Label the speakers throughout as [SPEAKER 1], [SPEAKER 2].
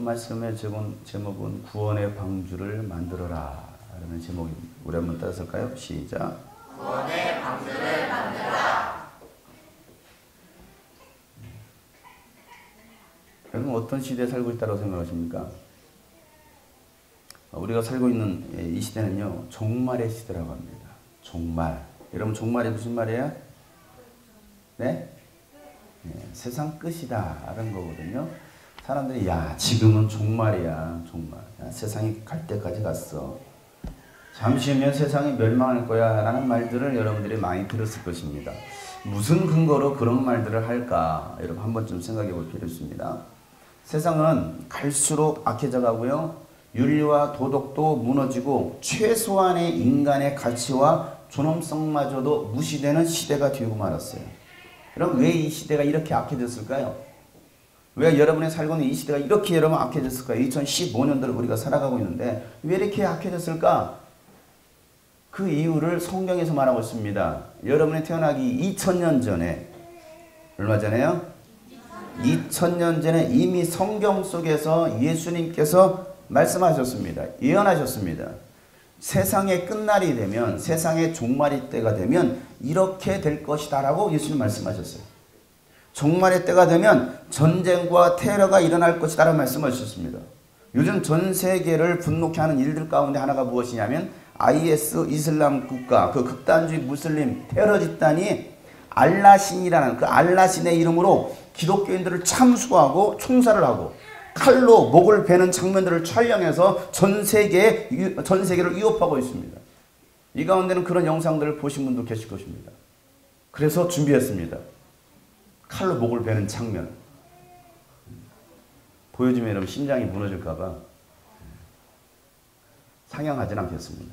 [SPEAKER 1] 말씀의 제목은 구원의 방주를 만들어라 라는 제목입니다. 우리 한번 따라 쓸까요? 시작.
[SPEAKER 2] 구원의 방주를 만들어라.
[SPEAKER 1] 여러분 어떤 시대에 살고 있다고 생각하십니까? 우리가 살고 있는 이 시대는요, 종말의 시대라고 합니다. 종말. 여러분 종말이 무슨 말이에요? 네? 세상 끝이다 라는 거거든요. 사람들이 야 지금은 종말이야 종말. 야, 세상이 갈 때까지 갔어. 잠시 후면 세상이 멸망할 거야 라는 말들을 여러분들이 많이 들었을 것입니다. 무슨 근거로 그런 말들을 할까? 여러분 한 번쯤 생각해 볼 필요 있습니다. 세상은 갈수록 악해져 가고요. 윤리와 도덕도 무너지고 최소한의 인간의 가치와 존엄성마저도 무시되는 시대가 되고 말았어요. 그럼 왜 이 시대가 이렇게 악해졌을까요? 왜 여러분이 살고 있는 이 시대가 이렇게 여러분 악해졌을까요? 2015년도를 우리가 살아가고 있는데 왜 이렇게 악해졌을까? 그 이유를 성경에서 말하고 있습니다. 여러분이 태어나기 2000년 전에, 얼마 전에요? 2000년 전에 이미 성경 속에서 예수님께서 말씀하셨습니다. 예언하셨습니다. 세상의 끝날이 되면, 세상의 종말의 때가 되면 이렇게 될 것이다 라고 예수님 말씀하셨어요. 종말의 때가 되면 전쟁과 테러가 일어날 것이다 라고 말씀하셨습니다. 요즘 전 세계를 분노케 하는 일들 가운데 하나가 무엇이냐면 IS 이슬람 국가, 그 극단주의 무슬림 테러 집단이 알라신이라는 그 알라신의 이름으로 기독교인들을 참수하고 총살을 하고 칼로 목을 베는 장면들을 촬영해서 전 세계를 위협하고 있습니다. 이 가운데는 그런 영상들을 보신 분도 계실 것입니다. 그래서 준비했습니다. 칼로 목을 베는 장면. 보여주면 여러분 심장이 무너질까봐 상영하진 않겠습니다.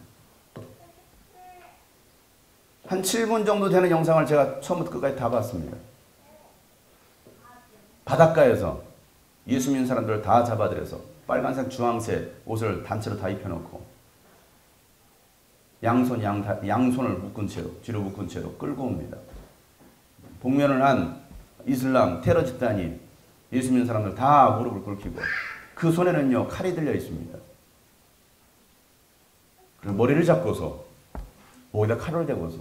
[SPEAKER 1] 한 7분 정도 되는 영상을 제가 처음부터 끝까지 다 봤습니다. 바닷가에서 예수 믿는 사람들을 다 잡아들여서 빨간색 주황색 옷을 단체로 다 입혀놓고 양손을 묶은 채로, 뒤로 묶은 채로 끌고 옵니다. 복면을 한 이슬람 테러 집단이 예수 믿는 사람들 다 무릎을 꿇히고 그 손에는요 칼이 들려 있습니다. 그리고 머리를 잡고서 목에다 칼을 대고서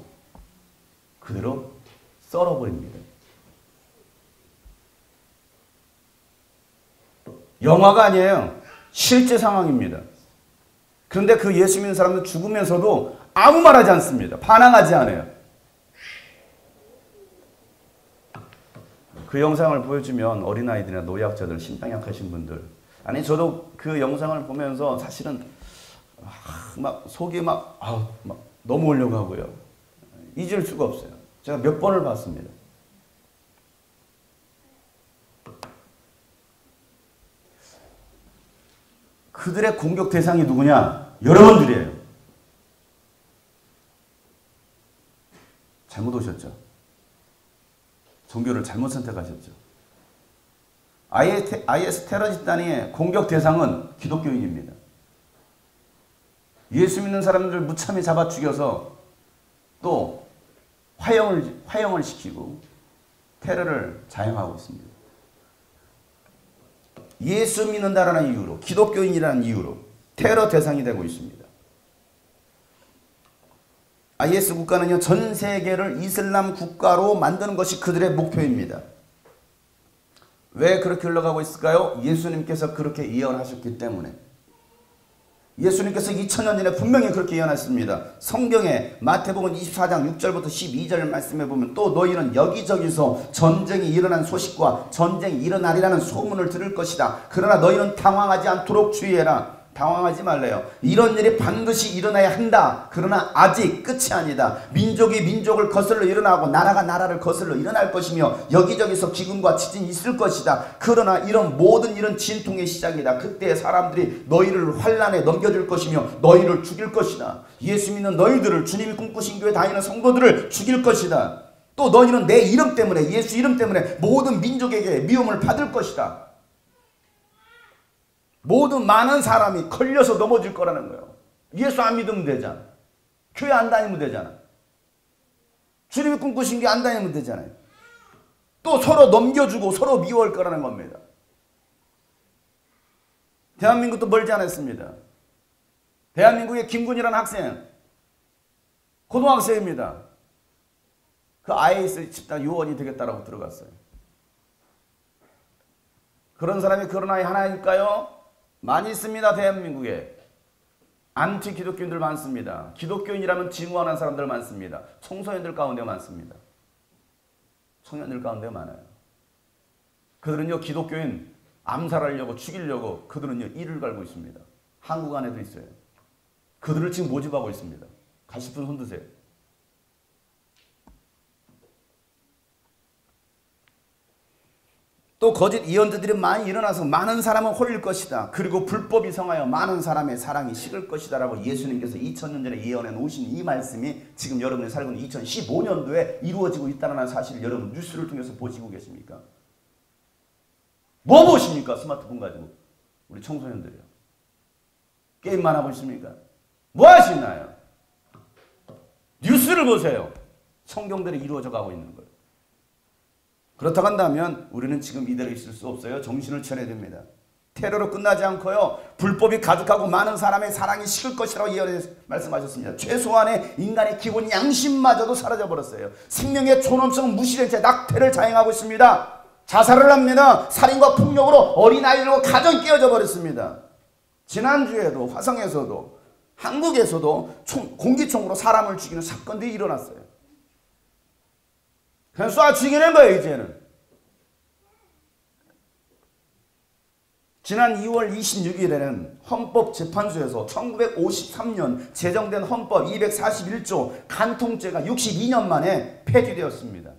[SPEAKER 1] 그대로 썰어버립니다. 영화가 아니에요. 실제 상황입니다. 그런데 그 예수 믿는 사람들 죽으면서도 아무 말 하지 않습니다. 반항하지 않아요. 그 영상을 보여주면 어린아이들이나 노약자들, 심장 약하신 분들, 아니 저도 그 영상을 보면서 사실은 막 속이 막 넘어오려고 하고요. 잊을 수가 없어요. 제가 몇 번을 봤습니다. 그들의 공격 대상이 누구냐? 여러분들이에요. 잘못 오셨죠? 종교를 잘못 선택하셨죠? IS 테러 집단의 공격 대상은 기독교인입니다. 예수 믿는 사람들을 무참히 잡아 죽여서 또 화형을 시키고 테러를 자행하고 있습니다. 예수 믿는다라는 이유로, 기독교인이라는 이유로 테러 대상이 되고 있습니다. IS 국가는요, 전 세계를 이슬람 국가로 만드는 것이 그들의 목표입니다. 왜 그렇게 흘러가고 있을까요? 예수님께서 그렇게 예언하셨기 때문에. 예수님께서 2000년 전에 분명히 그렇게 예언하셨습니다. 성경에 마태복음 24장 6절부터 12절 말씀해 보면 또 너희는 여기저기서 전쟁이 일어난 소식과 전쟁이 일어나리라는 소문을 들을 것이다. 그러나 너희는 당황하지 않도록 주의해라. 당황하지 말래요. 이런 일이 반드시 일어나야 한다. 그러나 아직 끝이 아니다. 민족이 민족을 거슬러 일어나고 나라가 나라를 거슬러 일어날 것이며 여기저기서 기근과 지진이 있을 것이다. 그러나 이런 모든 일은 진통의 시작이다. 그때 사람들이 너희를 환난에 넘겨줄 것이며 너희를 죽일 것이다. 예수 믿는 너희들을, 주님이 꿈꾸신 교회 다니는 성도들을 죽일 것이다. 또 너희는 내 이름 때문에, 예수 이름 때문에 모든 민족에게 미움을 받을 것이다. 모든 많은 사람이 걸려서 넘어질 거라는 거예요. 예수 안 믿으면 되잖아. 교회 안 다니면 되잖아. 주님이 꿈꾸신 게 안 다니면 되잖아요. 또 서로 넘겨주고 서로 미워할 거라는 겁니다. 대한민국도 멀지 않았습니다. 대한민국의 김군이라는 학생, 고등학생입니다. 그 IS 집단 요원이 되겠다라고 들어갔어요. 그런 사람이 그런 아이 하나일까요? 많이 있습니다. 대한민국에. 안티 기독교인들 많습니다. 기독교인이라면 증오하는 사람들 많습니다. 청소년들 가운데 많습니다. 청년들 가운데 많아요. 그들은요, 기독교인 암살하려고 죽이려고 그들은요, 이를 갈고 있습니다. 한국 안에도 있어요. 그들을 지금 모집하고 있습니다. 가실 분 손드세요. 또 거짓 예언자들이 많이 일어나서 많은 사람은 홀릴 것이다. 그리고 불법이 성하여 많은 사람의 사랑이 식을 것이다 라고 예수님께서 2000년 전에 예언해 놓으신 이 말씀이 지금 여러분이 살고 있는 2015년도에 이루어지고 있다는 사실을 여러분 뉴스를 통해서 보시고 계십니까? 뭐 보십니까? 스마트폰 가지고. 우리 청소년들이요. 게임만 하고 있습니까? 뭐 하시나요? 뉴스를 보세요. 성경들이 이루어져 가고 있는 거예요. 그렇다고 한다면 우리는 지금 이대로 있을 수 없어요. 정신을 차려야 됩니다. 테러로 끝나지 않고요. 불법이 가득하고 많은 사람의 사랑이 식을 것이라고 말씀하셨습니다. 최소한의 인간의 기본 양심마저도 사라져버렸어요. 생명의 존엄성은 무시된 채 낙태를 자행하고 있습니다. 자살을 합니다. 살인과 폭력으로 어린아이들과 가정이 깨어져 버렸습니다. 지난주에도 화성에서도 한국에서도 공기총으로 사람을 죽이는 사건들이 일어났어요. 그냥 쏴 죽이는 거예요, 이제는. 지난 2월 26일에는 헌법재판소에서 1953년 제정된 헌법 241조 간통죄가 62년 만에 폐지되었습니다.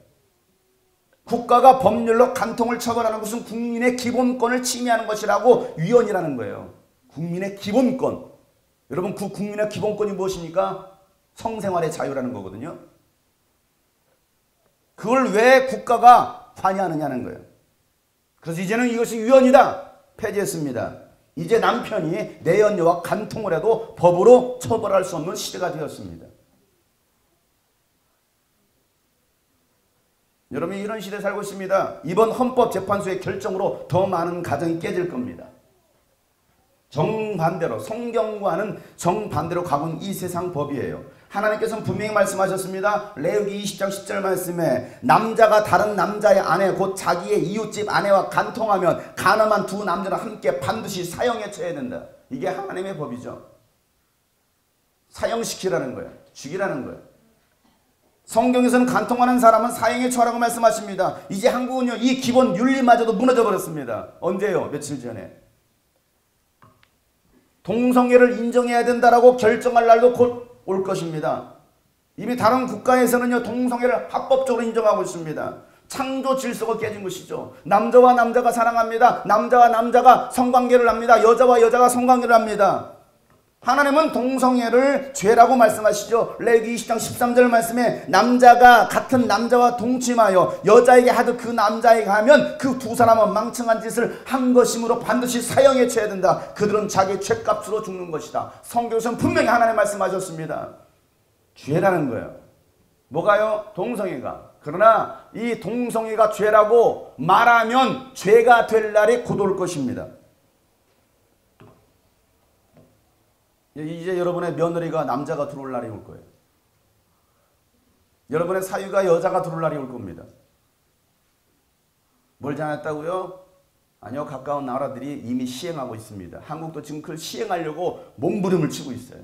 [SPEAKER 1] 국가가 법률로 간통을 처벌하는 것은 국민의 기본권을 침해하는 것이라고 위헌이라는 거예요. 국민의 기본권. 여러분, 그 국민의 기본권이 무엇입니까? 성생활의 자유라는 거거든요. 그걸 왜 국가가 관여하느냐는 거예요. 그래서 이제는 이것이 위헌이다. 폐지했습니다. 이제 남편이 내연녀와 간통을 해도 법으로 처벌할 수 없는 시대가 되었습니다. 여러분이 이런 시대에 살고 있습니다. 이번 헌법재판소의 결정으로 더 많은 가정이 깨질 겁니다. 정반대로, 성경과는 정반대로 가고 있는 이 세상 법이에요. 하나님께서는 분명히 말씀하셨습니다. 레위기 20장 10절 말씀에 남자가 다른 남자의 아내 곧 자기의 이웃집 아내와 간통하면 가늠한 두 남자는 함께 반드시 사형에 처해야 된다. 이게 하나님의 법이죠. 사형시키라는 거예요. 죽이라는 거예요. 성경에서는 간통하는 사람은 사형에 처하라고 말씀하십니다. 이제 한국은요, 이 기본 윤리마저도 무너져 버렸습니다. 언제요? 며칠 전에. 동성애를 인정해야 된다라고 결정할 날도 곧 올 것입니다. 이미 다른 국가에서는요, 동성애를 합법적으로 인정하고 있습니다. 창조 질서가 깨진 것이죠. 남자와 남자가 사랑합니다. 남자와 남자가 성관계를 합니다. 여자와 여자가 성관계를 합니다. 하나님은 동성애를 죄라고 말씀하시죠. 레위기 20장 13절 말씀에 남자가 같은 남자와 동침하여 여자에게 하듯 그 남자에게 하면 그 두 사람은 망청한 짓을 한 것이므로 반드시 사형에 처해야 된다. 그들은 자기 죄값으로 죽는 것이다. 성경에서는 분명히 하나님 말씀하셨습니다. 죄라는 거예요. 뭐가요? 동성애가. 그러나 이 동성애가 죄라고 말하면 죄가 될 날이 곧 올 것입니다. 이제 여러분의 며느리가 남자가 들어올 날이 올 거예요. 여러분의 사위가 여자가 들어올 날이 올 겁니다. 멀지 않았다고요? 아니요. 가까운 나라들이 이미 시행하고 있습니다. 한국도 지금 그걸 시행하려고 몸부림을 치고 있어요.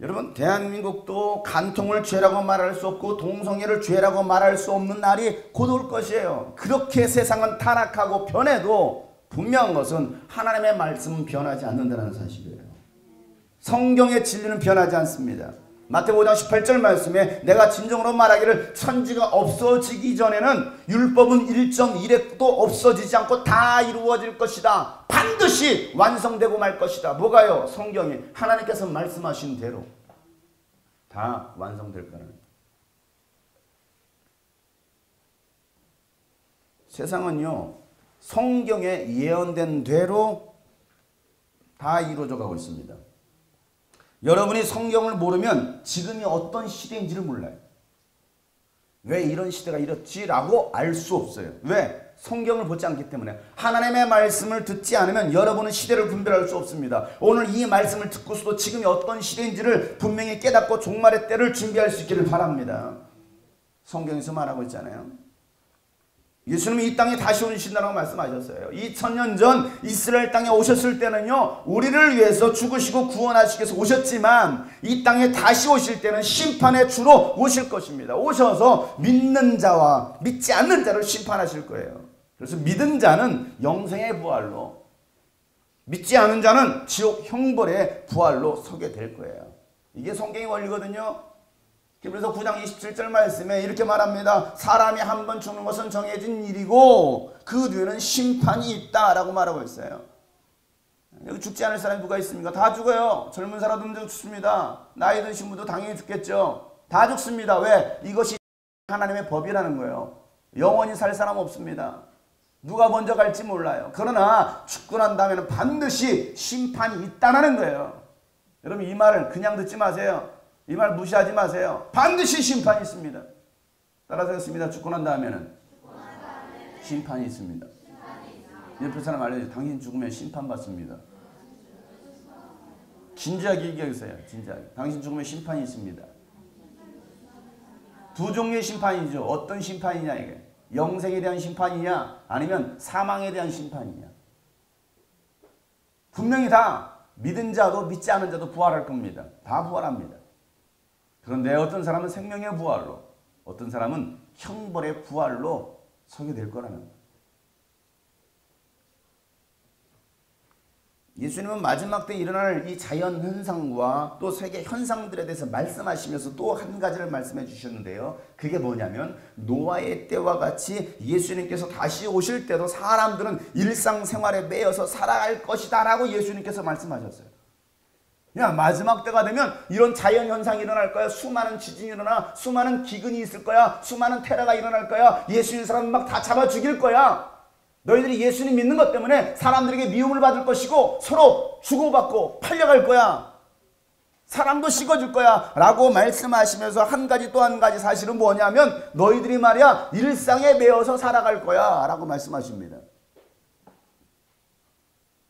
[SPEAKER 1] 여러분, 대한민국도 간통을 죄라고 말할 수 없고 동성애를 죄라고 말할 수 없는 날이 곧 올 것이에요. 그렇게 세상은 타락하고 변해도 분명한 것은 하나님의 말씀은 변하지 않는다는 사실이에요. 성경의 진리는 변하지 않습니다. 마태복음 5장 18절 말씀에 내가 진정으로 말하기를 천지가 없어지기 전에는 율법은 1.1획도 없어지지 않고 다 이루어질 것이다. 반드시 완성되고 말 것이다. 뭐가요? 성경이 하나님께서 말씀하신 대로 다 완성될 거라는 거예요. 세상은요, 성경에 예언된 대로 다 이루어져 가고 있습니다. 여러분이 성경을 모르면 지금이 어떤 시대인지를 몰라요. 왜 이런 시대가 이렇지라고 알 수 없어요. 왜? 성경을 보지 않기 때문에. 하나님의 말씀을 듣지 않으면 여러분은 시대를 분별할 수 없습니다. 오늘 이 말씀을 듣고서도 지금이 어떤 시대인지를 분명히 깨닫고 종말의 때를 준비할 수 있기를 바랍니다. 성경에서 말하고 있잖아요. 예수님이 이 땅에 다시 오신다고 말씀하셨어요. 2000년 전 이스라엘 땅에 오셨을 때는요, 우리를 위해서 죽으시고 구원하시기 위해서 오셨지만 이 땅에 다시 오실 때는 심판의 주로 오실 것입니다. 오셔서 믿는 자와 믿지 않는 자를 심판하실 거예요. 그래서 믿은 자는 영생의 부활로, 믿지 않은 자는 지옥 형벌의 부활로 서게 될 거예요. 이게 성경의 원리거든요. 그래서 9장 27절 말씀에 이렇게 말합니다. 사람이 한 번 죽는 것은 정해진 일이고 그 뒤에는 심판이 있다라고 말하고 있어요. 여기 죽지 않을 사람이 누가 있습니까? 다 죽어요. 젊은 사람들도 죽습니다. 나이 드신 분도 당연히 죽겠죠. 다 죽습니다. 왜? 이것이 하나님의 법이라는 거예요. 영원히 살 사람 없습니다. 누가 먼저 갈지 몰라요. 그러나 죽고 난 다음에는 반드시 심판이 있다는 거예요. 여러분 이 말을 그냥 듣지 마세요. 이 말 무시하지 마세요. 반드시 심판이 있습니다. 따라서 했습니다. 죽고 난 다음에는 심판이 있습니다. 옆에 사람 알려주세요. 당신 죽으면 심판받습니다. 진지하게 얘기하세요. 진지하게. 당신 죽으면 심판이 있습니다. 두 종류의 심판이죠. 어떤 심판이냐 이게. 영생에 대한 심판이냐 아니면 사망에 대한 심판이냐. 분명히 다 믿은 자도 믿지 않은 자도 부활할 겁니다. 다 부활합니다. 그런데 어떤 사람은 생명의 부활로, 어떤 사람은 형벌의 부활로 서게 될 거라는 거예요. 예수님은 마지막 때 일어날 이 자연 현상과 또 세계 현상들에 대해서 말씀하시면서 또 한 가지를 말씀해 주셨는데요. 그게 뭐냐면 노아의 때와 같이 예수님께서 다시 오실 때도 사람들은 일상생활에 매여서 살아갈 것이다 라고 예수님께서 말씀하셨어요. 야, 마지막 때가 되면 이런 자연현상이 일어날 거야. 수많은 지진이 일어나, 수많은 기근이 있을 거야. 수많은 테러가 일어날 거야. 예수님 사람 막 다 잡아 죽일 거야. 너희들이 예수님 믿는 것 때문에 사람들에게 미움을 받을 것이고 서로 주고받고 팔려갈 거야. 사람도 식어질 거야 라고 말씀하시면서 한 가지 또 한 가지 사실은 뭐냐면 너희들이 말이야 일상에 매여서 살아갈 거야 라고 말씀하십니다.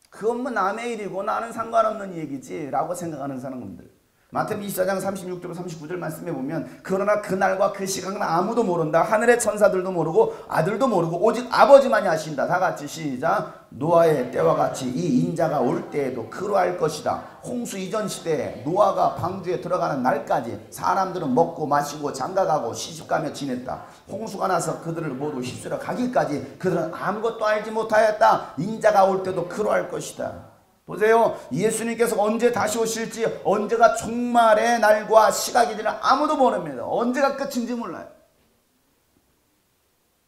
[SPEAKER 1] 그건 뭐 남의 일이고 나는 상관없는 얘기지 라고 생각하는 사람들. 마태복음 24장 36절 39절 말씀해 보면 그러나 그날과 그 시간은 아무도 모른다. 하늘의 천사들도 모르고 아들도 모르고 오직 아버지만이 아신다. 다 같이 시작. 노아의 때와 같이 이 인자가 올 때에도 그러할 것이다. 홍수 이전 시대에 노아가 방주에 들어가는 날까지 사람들은 먹고 마시고 장가가고 시집가며 지냈다. 홍수가 나서 그들을 모두 휩쓸어 가기까지 그들은 아무것도 알지 못하였다. 인자가 올 때도 그러할 것이다. 보세요. 예수님께서 언제 다시 오실지, 언제가 종말의 날과 시각인지는 아무도 모릅니다. 언제가 끝인지 몰라요.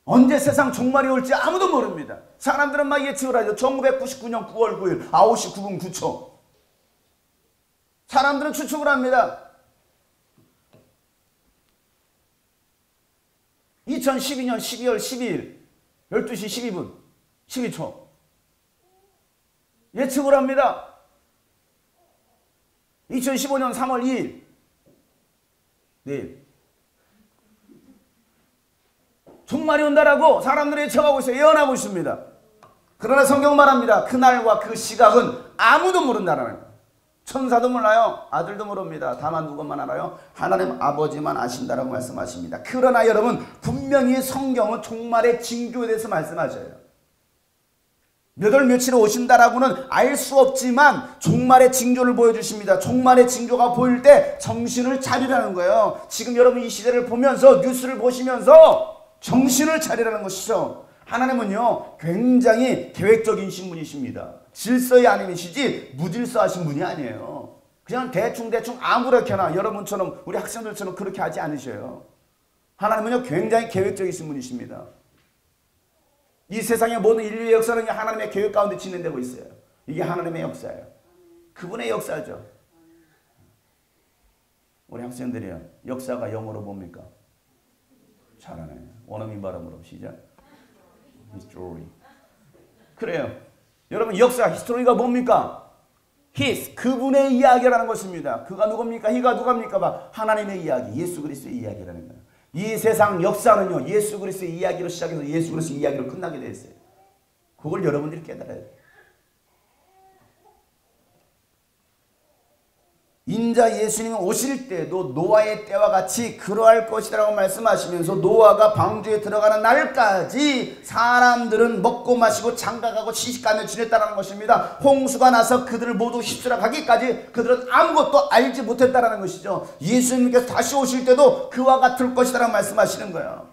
[SPEAKER 1] 언제 세상 종말이 올지 아무도 모릅니다. 사람들은 막 예측을 하죠. 1999년 9월 9일 9시 9분 9초. 사람들은 추측을 합니다. 2012년 12월 12일 12시 12분 12초. 예측을 합니다. 2015년 3월 2일 내일 종말이 온다라고 사람들이 예측하고 있어요. 예언하고 있습니다. 그러나 성경 말합니다. 그날과 그 시각은 아무도 모른다라는 거예요. 천사도 몰라요. 아들도 모릅니다. 다만 누구만 알아요? 하나님 아버지만 아신다라고 말씀하십니다. 그러나 여러분 분명히 성경은 종말의 징조에 대해서 말씀하셔요. 몇 월 며칠에 오신다라고는 알 수 없지만 종말의 징조를 보여주십니다. 종말의 징조가 보일 때 정신을 차리라는 거예요. 지금 여러분 이 시대를 보면서 뉴스를 보시면서 정신을 차리라는 것이죠. 하나님은요 굉장히 계획적인 신분이십니다. 질서의 하나님이시지 무질서하신 분이 아니에요. 그냥 대충 아무렇게나 여러분처럼 우리 학생들처럼 그렇게 하지 않으셔요. 하나님은요 굉장히 계획적이신 분이십니다. 이 세상의 모든 인류의 역사는 하나님의 계획 가운데 진행되고 있어요. 이게 하나님의 역사예요. 그분의 역사죠. 우리 학생들이요. 역사가 영어로 뭡니까? 잘하네. 원어민 발음으로 시작. History. 그래요. 여러분 역사, 히스토리가 뭡니까? His, 그분의 이야기라는 것입니다. 그가 누굽니까? 희가 누굽니까? 하나님의 이야기, 예수 그리스도의 이야기라는 거예요. 이 세상 역사는요, 예수 그리스도의 이야기로 시작해서 예수 그리스도의 이야기로 끝나게 되어 있어요. 그걸 여러분들이 깨달아야 돼요. 인자 예수님이 오실 때도 노아의 때와 같이 그러할 것이라고 말씀하시면서 노아가 방주에 들어가는 날까지 사람들은 먹고 마시고 장가가고 시집가며 지냈다는 것입니다. 홍수가 나서 그들을 모두 휩쓸어 가기까지 그들은 아무것도 알지 못했다는 것이죠. 예수님께서 다시 오실 때도 그와 같을 것이라고 말씀하시는 거예요.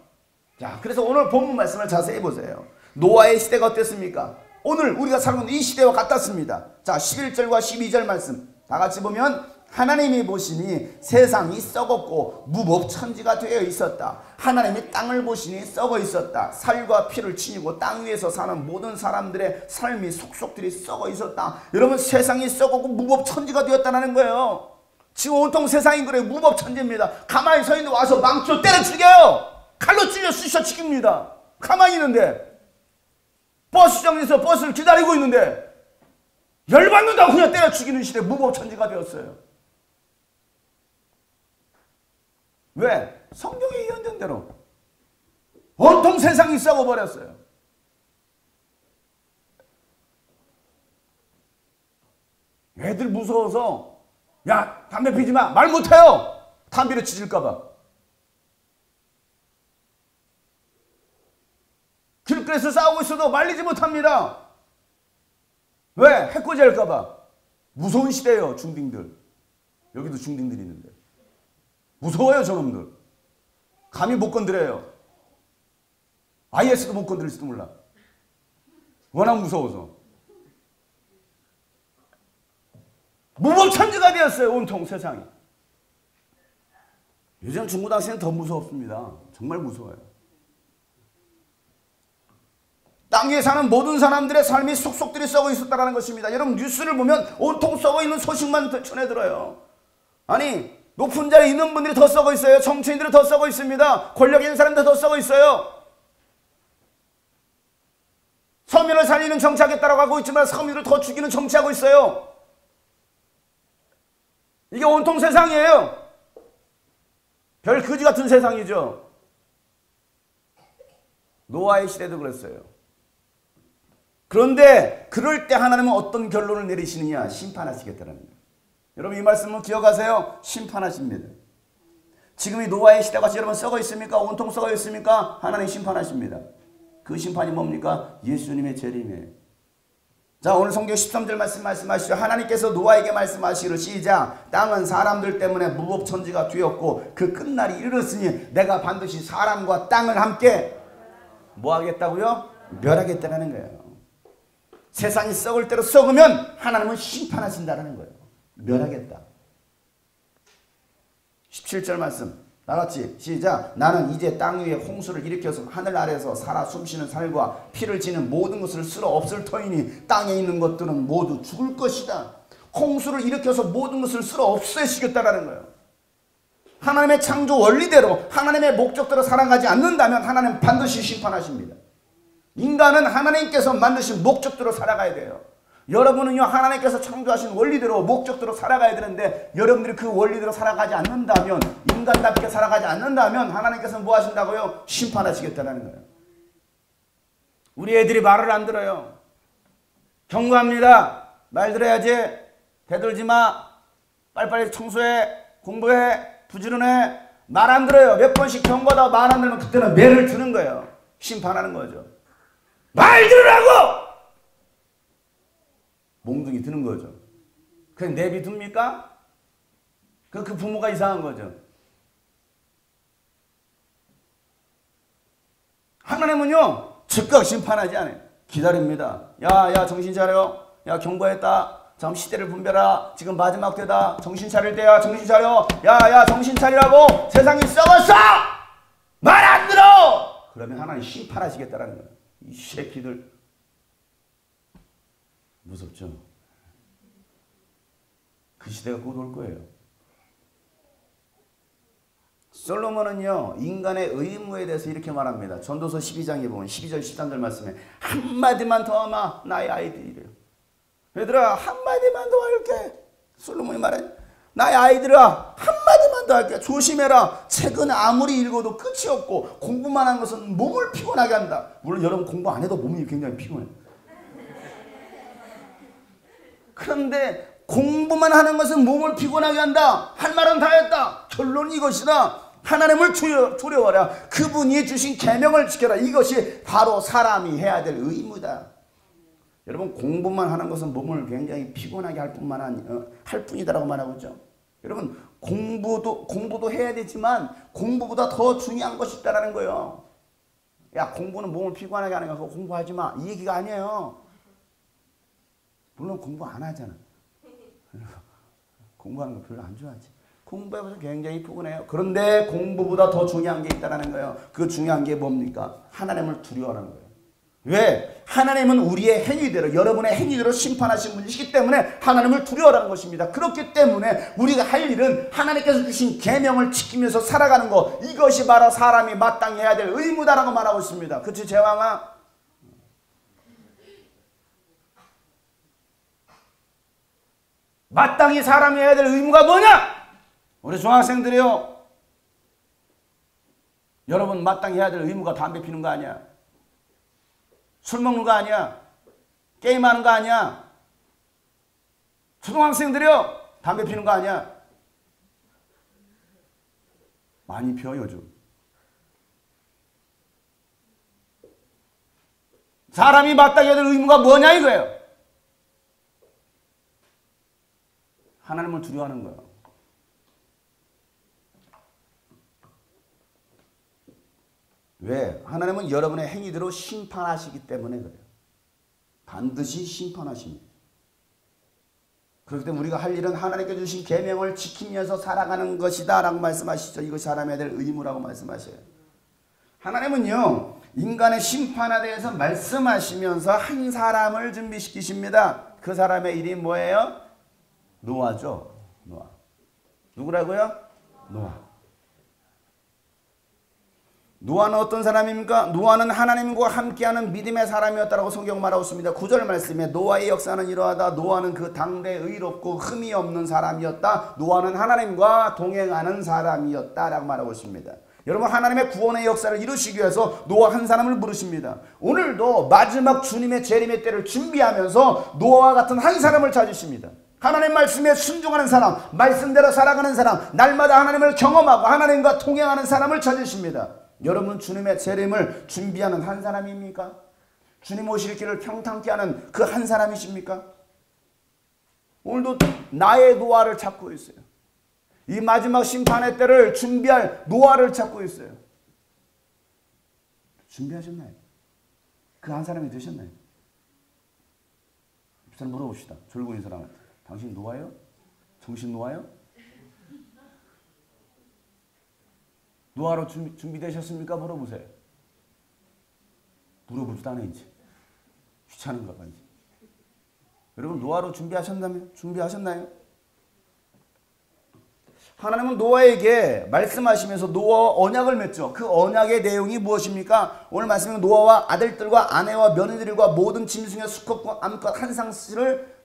[SPEAKER 1] 자, 그래서 오늘 본문 말씀을 자세히 보세요. 노아의 시대가 어땠습니까? 오늘 우리가 살고 있는 이 시대와 같았습니다. 자, 11절과 12절 말씀 다 같이 보면 하나님이 보시니 세상이 썩었고 무법천지가 되어 있었다. 하나님이 땅을 보시니 썩어 있었다. 살과 피를 치니고 땅 위에서 사는 모든 사람들의 삶이 속속들이 썩어 있었다. 여러분, 세상이 썩었고 무법천지가 되었다는 거예요. 지금 온통 세상이 그래요. 무법천지입니다. 가만히 서 있는데 와서 망치로 때려 죽여요. 칼로 찔러 쑤셔 죽입니다. 가만히 있는데, 버스정에서 버스를 기다리고 있는데 열받는다고 그냥 때려 죽이는 시대, 무법천지가 되었어요. 왜? 성경에 예언된 대로 온통 세상이 썩어버렸어요. 애들 무서워서 야, 담배 피지 마, 말 못해요. 담배를 치질까봐. 길거리에서 싸우고 있어도 말리지 못합니다. 왜? 해코지 할까봐. 무서운 시대예요. 중딩들. 여기도 중딩들이 있는데 무서워요. 저놈들. 감히 못 건드려요. IS도 못 건드릴지도 몰라. 워낙 무서워서. 무법천지가 되었어요. 온통 세상이. 요즘 중고등학생은 더 무섭습니다. 정말 무서워요. 땅 위에 사는 모든 사람들의 삶이 속속들이 썩어 있었다는 것입니다. 여러분, 뉴스를 보면 온통 썩어 있는 소식만 전해들어요. 아니, 높은 자리에 있는 분들이 더 썩어 있어요. 정치인들이 더 썩어 있습니다. 권력 있는 사람들 더 썩어 있어요. 서민을 살리는 정치하겠다라고 하고 있지만 서민을 더 죽이는 정치하고 있어요. 이게 온통 세상이에요. 별 거지 같은 세상이죠. 노아의 시대도 그랬어요. 그런데 그럴 때 하나님은 어떤 결론을 내리시느냐? 심판하시겠다는 거예요. 여러분, 이 말씀은 기억하세요. 심판하십니다. 지금 이 노아의 시대가 여러분 썩어 있습니까? 온통 썩어 있습니까? 하나님 심판하십니다. 그 심판이 뭡니까? 예수님의 재림이에요. 자, 오늘 성경 13절 말씀하시죠. 하나님께서 노아에게 말씀하시기를 시작. 땅은 사람들 때문에 무법천지가 되었고 그 끝날이 이르렀으니 내가 반드시 사람과 땅을 함께 뭐 하겠다고요? 멸하겠다는 거예요. 세상이 썩을 대로 썩으면 하나님은 심판하신다는 거예요. 멸하겠다. 17절 말씀 나같이 시작. 나는 이제 땅 위에 홍수를 일으켜서 하늘 아래에서 살아 숨쉬는 살과 피를 지는 모든 것을 쓸어 없을 터이니 땅에 있는 것들은 모두 죽을 것이다. 홍수를 일으켜서 모든 것을 쓸어 없애시겠다라는 거예요. 하나님의 창조 원리대로 하나님의 목적대로 살아가지 않는다면 하나님은 반드시 심판하십니다. 인간은 하나님께서 만드신 목적대로 살아가야 돼요. 여러분은요, 하나님께서 창조하신 원리대로 목적대로 살아가야 되는데 여러분들이 그 원리대로 살아가지 않는다면, 인간답게 살아가지 않는다면 하나님께서는 뭐 하신다고요? 심판하시겠다는 거예요. 우리 애들이 말을 안 들어요. 경고합니다. 말 들어야지. 대들지 마. 빨리빨리 청소해. 공부해. 부지런해. 말 안 들어요. 몇 번씩 경고하다가 말 안 들으면 그때는 매를 드는 거예요. 심판하는 거죠. 말 들으라고! 몽둥이 드는 거죠. 그냥 내비둡니까? 그 부모가 이상한 거죠. 하나님은요, 즉각 심판하지 않아요. 기다립니다. 야, 정신 차려. 야, 경고했다. 지금 시대를 분별하라. 지금 마지막 때다. 정신 차릴 때야. 정신 차려. 야, 정신 차리라고. 세상이 썩었어! 말 안 들어! 그러면 하나님 심판하시겠다라는 거예요. 이 새끼들. 무섭죠? 그 시대가 곧 올 거예요. 솔로몬은요, 인간의 의무에 대해서 이렇게 말합니다. 전도서 12장에 보면 12절 13절 말씀에 한마디만 더 하마 나의 아이들이래요. 얘들아, 한마디만 더 할게. 솔로몬이 말해. 나의 아이들아, 한마디만 더 할게. 조심해라. 책은 아무리 읽어도 끝이 없고 공부만 하는 것은 몸을 피곤하게 한다. 물론 여러분 공부 안 해도 몸이 굉장히 피곤해. 그런데 공부만 하는 것은 몸을 피곤하게 한다. 할 말은 다 했다. 결론은 이것이다. 하나님을 두려워하라. 그분이 주신 계명을 지켜라. 이것이 바로 사람이 해야 될 의무다. 여러분 공부만 하는 것은 몸을 굉장히 피곤하게 할 뿐이다라고 말하고 있죠. 여러분 공부도 해야 되지만 공부보다 더 중요한 것이 있다라는 거예요. 야, 공부는 몸을 피곤하게 하는 거 공부하지 마. 이 얘기가 아니에요. 물론 공부 안 하잖아. 공부하는 거 별로 안 좋아하지. 공부해서 굉장히 피곤해요. 그런데 공부보다 더 중요한 게 있다는 거예요. 그 중요한 게 뭡니까? 하나님을 두려워하는 거예요. 왜? 하나님은 우리의 행위대로, 여러분의 행위대로 심판하신 분이시기 때문에 하나님을 두려워하는 것입니다. 그렇기 때문에 우리가 할 일은 하나님께서 주신 계명을 지키면서 살아가는 것, 이것이 바로 사람이 마땅히 해야 될 의무다라고 말하고 있습니다. 그치 제왕아? 마땅히 사람이 해야 될 의무가 뭐냐? 우리 중학생들이요, 여러분 마땅히 해야 될 의무가 담배 피는 거 아니야? 술 먹는 거 아니야? 게임하는 거 아니야? 초등학생들이요, 담배 피는 거 아니야? 많이 피워 요즘. 사람이 마땅히 해야 될 의무가 뭐냐 이거예요. 하나님을 두려워하는 거예요. 왜? 하나님은 여러분의 행위대로 심판하시기 때문에 그래요. 반드시 심판하십니다. 그렇기 때문에 우리가 할 일은 하나님께 주신 계명을 지키면서 살아가는 것이다 라고 말씀하시죠. 이것이 사람에 대한 의무라고 말씀하셔요. 하나님은요, 인간의 심판에 대해서 말씀하시면서 한 사람을 준비시키십니다. 그 사람의 이름이 뭐예요? 노아죠. 노아. 누구라고요? 노아. 노아는 어떤 사람입니까? 노아는 하나님과 함께하는 믿음의 사람이었다라고 성경 말하고 있습니다. 9절 말씀에 노아의 역사는 이러하다. 노아는 그 당대 의롭고 흠이 없는 사람이었다. 노아는 하나님과 동행하는 사람이었다라고 말하고 있습니다. 여러분 하나님의 구원의 역사를 이루시기 위해서 노아 한 사람을 부르십니다. 오늘도 마지막 주님의 재림의 때를 준비하면서 노아와 같은 한 사람을 찾으십니다. 하나님 말씀에 순종하는 사람, 말씀대로 살아가는 사람, 날마다 하나님을 경험하고 하나님과 통행하는 사람을 찾으십니다. 여러분 주님의 재림을 준비하는 한 사람입니까? 주님 오실 길을 평탄케 하는 그 한 사람이십니까? 오늘도 나의 노아를 찾고 있어요. 이 마지막 심판의 때를 준비할 노아를 찾고 있어요. 준비하셨나요? 그 한 사람이 되셨나요? 잘 물어봅시다. 졸고 있는 사람한테. 당신 노아요? 정신 노아요? 노아로 준비되셨습니까? 물어보세요. 물어보지도 않아 이제. 귀찮은가 봐 이제. 여러분 노아로 준비하셨나요? 하나님은 노아에게 말씀하시면서 노아와 언약을 맺죠. 그 언약의 내용이 무엇입니까? 오늘 말씀은 노아와 아들들과 아내와 며느리들과 모든 짐승의 수컷과 암컷 한 쌍씩을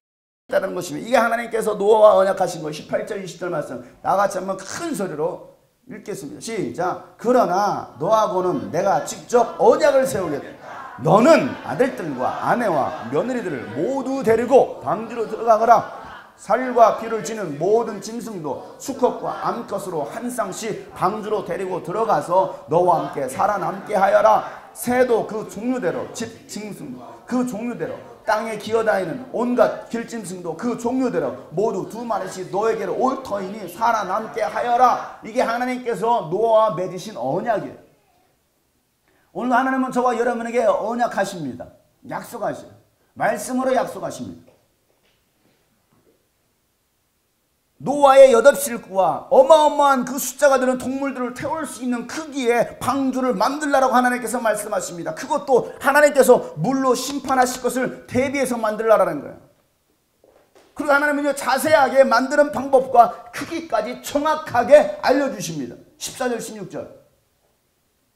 [SPEAKER 1] 따르는 것입니다. 이게 하나님께서 노아와 언약하신 거. 18절 20절 말씀 나같이 한번 큰 소리로 읽겠습니다. 시작. 그러나 너하고는 내가 직접 언약을 세우겠다. 너는 아들들과 아내와 며느리들을 모두 데리고 방주로 들어가거라. 살과 피를 지는 모든 짐승도 수컷과 암컷으로 한 쌍씩 방주로 데리고 들어가서 너와 함께 살아남게 하여라. 새도 그 종류대로, 집 짐승 그 종류대로, 땅에 기어다니는 온갖 길짐승도 그 종류대로 모두 2마리씩 너에게로 올 터이니 살아남게 하여라. 이게 하나님께서 노아와 맺으신 언약이에요. 오늘 하나님은 저와 여러분에게 언약하십니다. 약속하셔요. 말씀으로 약속하십니다. 노아의 8식구와 어마어마한 그 숫자가 되는 동물들을 태울 수 있는 크기의 방주를 만들라고 하나님께서 말씀하십니다. 그것도 하나님께서 물로 심판하실 것을 대비해서 만들라라는 거예요. 그리고 하나님은 자세하게 만드는 방법과 크기까지 정확하게 알려주십니다. 14절 16절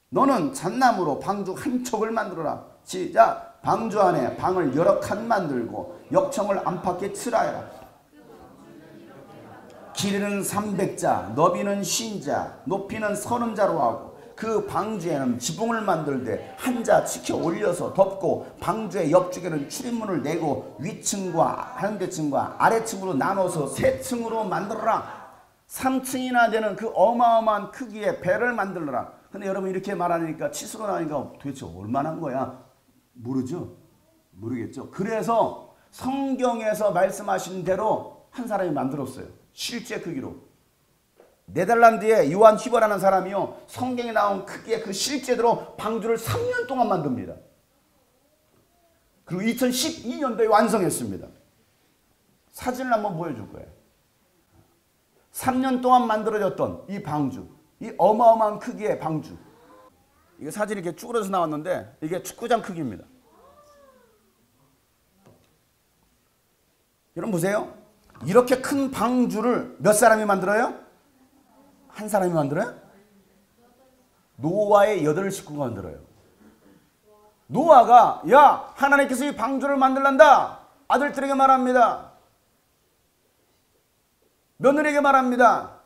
[SPEAKER 1] 너는 잣나무로 방주 한 척을 만들어라. 시작. 방주 안에 방을 여러 칸 만들고 역청을 안팎에 칠하여라. 길이는 300자, 너비는 50자, 높이는 30자로 하고 그 방주에는 지붕을 만들되 한 자 치켜 올려서 덮고 방주의 옆쪽에는 출입문을 내고 위층과 하늘대층과 아래층으로 나눠서 세 층으로 만들어라. 3층이나 되는 그 어마어마한 크기의 배를 만들어라. 근데 여러분 이렇게 말하니까 치수로 나니까 도대체 얼마나 한 거야? 모르죠? 모르겠죠? 그래서 성경에서 말씀하신 대로 한 사람이 만들었어요. 실제 크기로. 네덜란드의 요한 휘버라는 사람이요, 성경에 나온 크기의 그 실제대로 방주를 3년 동안 만듭니다. 그리고 2012년도에 완성했습니다. 사진을 한번 보여줄 거예요. 3년 동안 만들어졌던 이 방주, 이 어마어마한 크기의 방주. 이게 사진이 이렇게 쭈그려서 나왔는데 이게 축구장 크기입니다. 여러분 보세요. 이렇게 큰 방주를 몇 사람이 만들어요? 한 사람이 만들어요? 노아의 8식구가 만들어요. 노아가 야, 하나님께서 이 방주를 만들란다. 아들들에게 말합니다. 며느리에게 말합니다.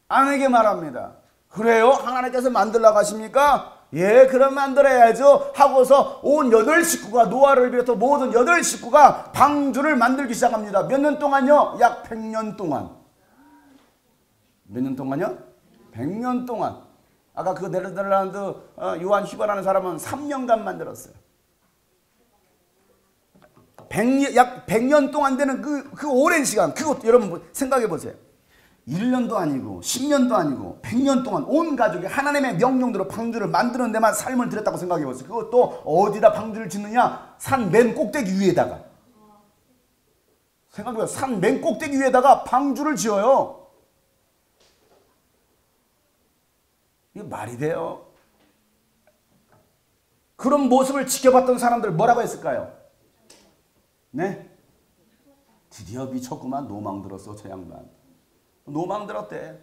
[SPEAKER 1] 아내에게 말합니다. 그래요? 하나님께서 만들라고 하십니까? 예, 그럼 만들어야죠 하고서 온 8식구가, 노아를 비롯해 모든 8식구가 방주를 만들기 시작합니다. 몇 년 동안요? 약 100년 동안. 몇 년 동안요? 100년 동안. 아까 그 네덜란드 요한 휘버라는 사람은 3년간 만들었어요. 약 100년 동안 되는 그 오랜 시간, 그것 여러분 생각해 보세요. 1년도 아니고 10년도 아니고 100년 동안 온 가족이 하나님의 명령대로 방주를 만드는 데만 삶을 들였다고 생각해 보세요. 그것도 어디다 방주를 짓느냐? 산 맨 꼭대기 위에다가. 생각해 보세요. 산 맨 꼭대기 위에다가 방주를 지어요. 이게 말이 돼요? 그런 모습을 지켜봤던 사람들 뭐라고 했을까요? 네? 드디어 미쳤구만. 노망 들었어 저 양반. 노망 들었대.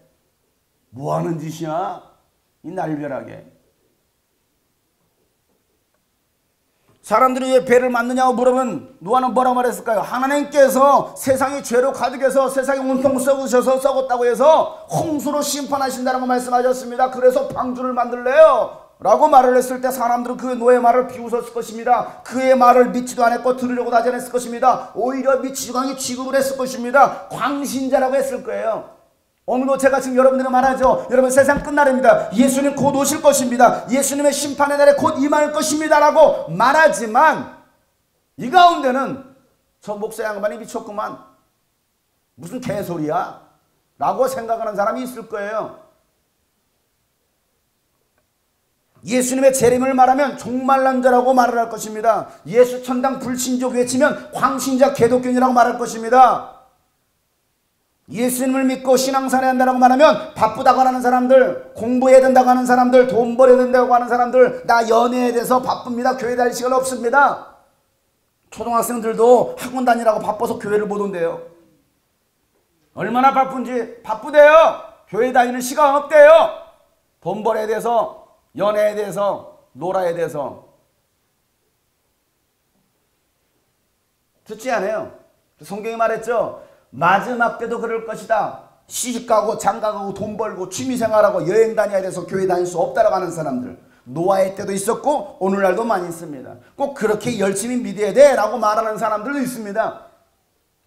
[SPEAKER 1] 뭐하는 짓이야? 이 날벼락에. 사람들이 왜 배를 만드냐고 물으면 노아는 뭐라고 말했을까요? 하나님께서 세상이 죄로 가득해서 세상이 온통 썩으셔서 썩었다고 해서 홍수로 심판하신다고 말씀하셨습니다. 그래서 방주를 만들래요 라고 말을 했을 때 사람들은 그 노의 말을 비웃었을 것입니다. 그의 말을 믿지도 않았고 들으려고 하지 않았을 것입니다. 오히려 미치광이 취급을 했을 것입니다. 광신자라고 했을 거예요. 오늘도 제가 지금 여러분들에게 말하죠. 여러분 세상 끝날입니다. 예수님 곧 오실 것입니다. 예수님의 심판의 날에 곧 임할 것입니다 라고 말하지만 이 가운데는 저 목사 양반이 미쳤구만. 무슨 개소리야 라고 생각하는 사람이 있을 거예요. 예수님의 재림을 말하면 종말난 자라고 말을 할 것입니다. 예수 천당 불신족 외치면 광신자 개독교인이라고 말할 것입니다. 예수님을 믿고 신앙생활 한다고 말하면 바쁘다고 하는 사람들, 공부해야 된다고 하는 사람들, 돈 벌어야 된다고 하는 사람들, 나 연애에 대해서 바쁩니다. 교회 다닐 시간 없습니다. 초등학생들도 학원 다니라고 바빠서 교회를 못 온대요. 얼마나 바쁜지. 바쁘대요. 교회 다니는 시간 없대요. 돈 벌어야 돼서, 연애에 대해서, 놀아야 돼서. 듣지 않아요. 성경이 말했죠. 마지막 때도 그럴 것이다. 시집가고 장가가고 돈 벌고 취미생활하고 여행 다녀야 돼서 교회 다닐 수 없다라고 하는 사람들. 노아의 때도 있었고 오늘날도 많이 있습니다. 꼭 그렇게 열심히 믿어야 돼 라고 말하는 사람들도 있습니다.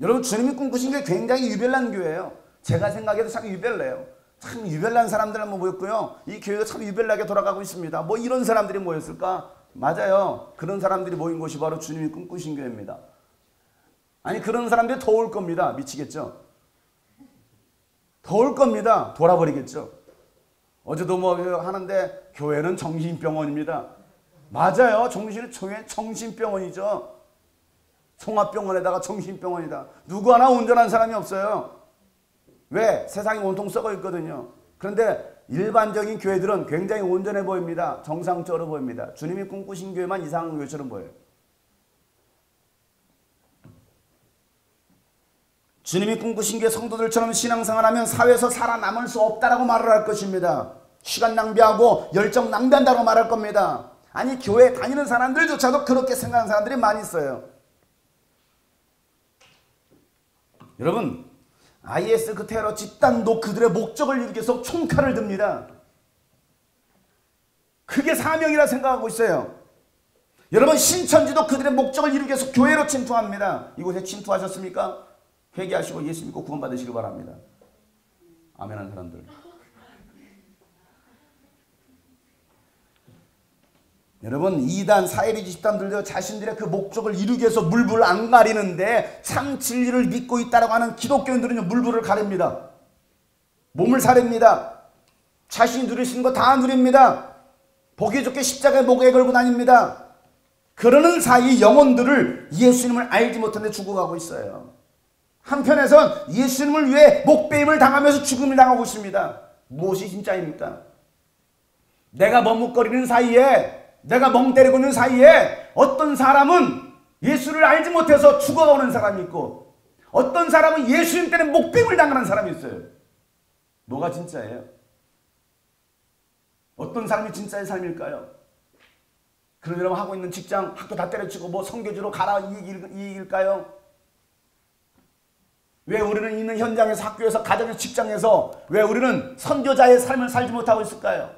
[SPEAKER 1] 여러분 주님이 꿈꾸신 게 굉장히 유별난 교회예요. 제가 생각해도 참 유별해요. 참 유별난 사람들 한번 모였고요. 이 교회가 참 유별나게 돌아가고 있습니다. 뭐 이런 사람들이 모였을까? 맞아요. 그런 사람들이 모인 곳이 바로 주님이 꿈꾸신 교회입니다. 아니 그런 사람들이 더 올 겁니다. 미치겠죠? 더 올 겁니다. 돌아버리겠죠? 어제도 뭐 하는데 교회는 정신병원입니다. 맞아요. 정신병원이죠. 종합병원에다가 정신병원이다. 누구 하나 온전한 사람이 없어요. 왜? 세상이 온통 썩어 있거든요. 그런데 일반적인 교회들은 굉장히 온전해 보입니다. 정상적으로 보입니다. 주님이 꿈꾸신 교회만 이상한 교회처럼 보여요. 주님이 꿈꾸신 게 성도들처럼 신앙생활하면 사회에서 살아남을 수 없다라고 말을 할 것입니다. 시간 낭비하고 열정 낭비한다고 말할 겁니다. 아니 교회 다니는 사람들조차도 그렇게 생각하는 사람들이 많이 있어요. 여러분 IS 그 테러 집단도 그들의 목적을 이루기 위해서 총칼을 듭니다. 그게 사명이라 생각하고 있어요. 여러분, 신천지도 그들의 목적을 이루기 위해서 교회로 침투합니다. 이곳에 침투하셨습니까? 회개하시고 예수 믿고 구원받으시길 바랍니다. 아멘 하는 사람들. 여러분, 이단 사이비지 집단들도 자신들의 그 목적을 이루기 위해서 물불을 안 가리는데 참 진리를 믿고 있다라고 하는 기독교인들은요, 물불을 가립니다. 몸을 사립니다. 자신이 누릴 수 있는 거 다 누립니다. 보기 좋게 십자가에 목에 걸고 다닙니다. 그러는 사이 영혼들을 예수님을 알지 못하는데 죽어가고 있어요. 한편에선 예수님을 위해 목배임을 당하면서 죽음을 당하고 있습니다. 무엇이 진짜입니까? 내가 머뭇거리는 사이에, 내가 멍 때리고 있는 사이에 어떤 사람은 예수를 알지 못해서 죽어가는 사람이 있고, 어떤 사람은 예수님 때문에 목배임을 당하는 사람이 있어요. 뭐가 진짜예요? 어떤 사람이 진짜의 삶일까요? 그런 여러분 하고 있는 직장, 학교 다 때려치고 뭐 선교지로 가라 이 얘기일까요? 왜 우리는 있는 현장에서, 학교에서, 가정에서, 직장에서 왜 우리는 선교자의 삶을 살지 못하고 있을까요?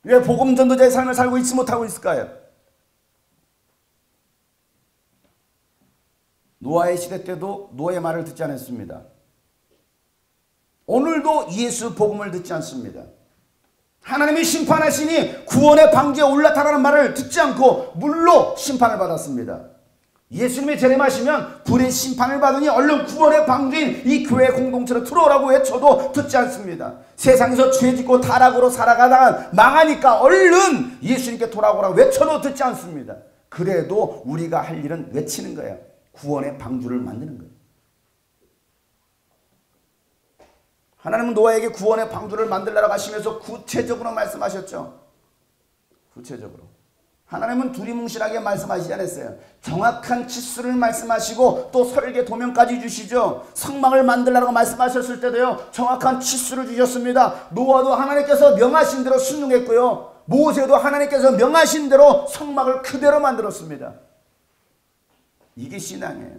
[SPEAKER 1] 왜 복음 전도자의 삶을 살고 있지 못하고 있을까요? 노아의 시대 때도 노아의 말을 듣지 않았습니다. 오늘도 예수 복음을 듣지 않습니다. 하나님이 심판하시니 구원의 방주에 올라타라는 말을 듣지 않고 물로 심판을 받았습니다. 예수님이 재림하시면 불의 심판을 받으니 얼른 구원의 방주인 이 교회 공동체로 들어오라고 외쳐도 듣지 않습니다. 세상에서 죄짓고 타락으로 살아가다가 망하니까 얼른 예수님께 돌아오라고 외쳐도 듣지 않습니다. 그래도 우리가 할 일은 외치는 거예요. 구원의 방주를 만드는 거예요. 하나님은 노아에게 구원의 방주를 만들라고 하시면서 구체적으로 말씀하셨죠. 구체적으로. 하나님은 두리뭉실하게 말씀하시지 않았어요. 정확한 치수를 말씀하시고 또 설계 도면까지 주시죠. 성막을 만들라고 말씀하셨을 때도요, 정확한 치수를 주셨습니다. 노아도 하나님께서 명하신 대로 순종했고요, 모세도 하나님께서 명하신 대로 성막을 그대로 만들었습니다. 이게 신앙이에요.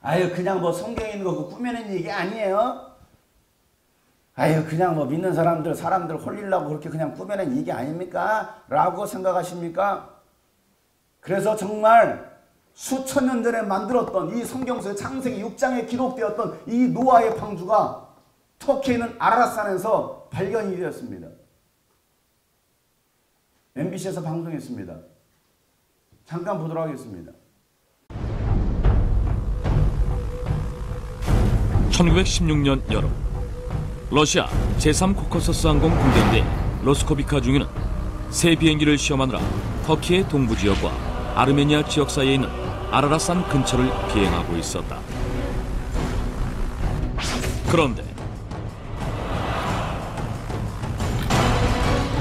[SPEAKER 1] 아유, 그냥 뭐 성경에 있는 거 꾸며낸 얘기 아니에요. 아유, 그냥 뭐 믿는 사람들 홀리려고 그렇게 그냥 꾸며낸 얘기 아닙니까? 라고 생각하십니까? 그래서 정말 수천 년 전에 만들었던 이 성경서의 창세기 6장에 기록되었던 이 노아의 방주가 터키에 있는 아라랏산에서 발견이 되었습니다. MBC에서 방송했습니다. 잠깐 보도록 하겠습니다.
[SPEAKER 3] 1916년 여름, 러시아 제3코커서스 항공 군대인데 로스코비카 중위는 새 비행기를 시험하느라 터키의 동부 지역과 아르메니아 지역 사이에 있는 아라랏산 근처를 비행하고 있었다. 그런데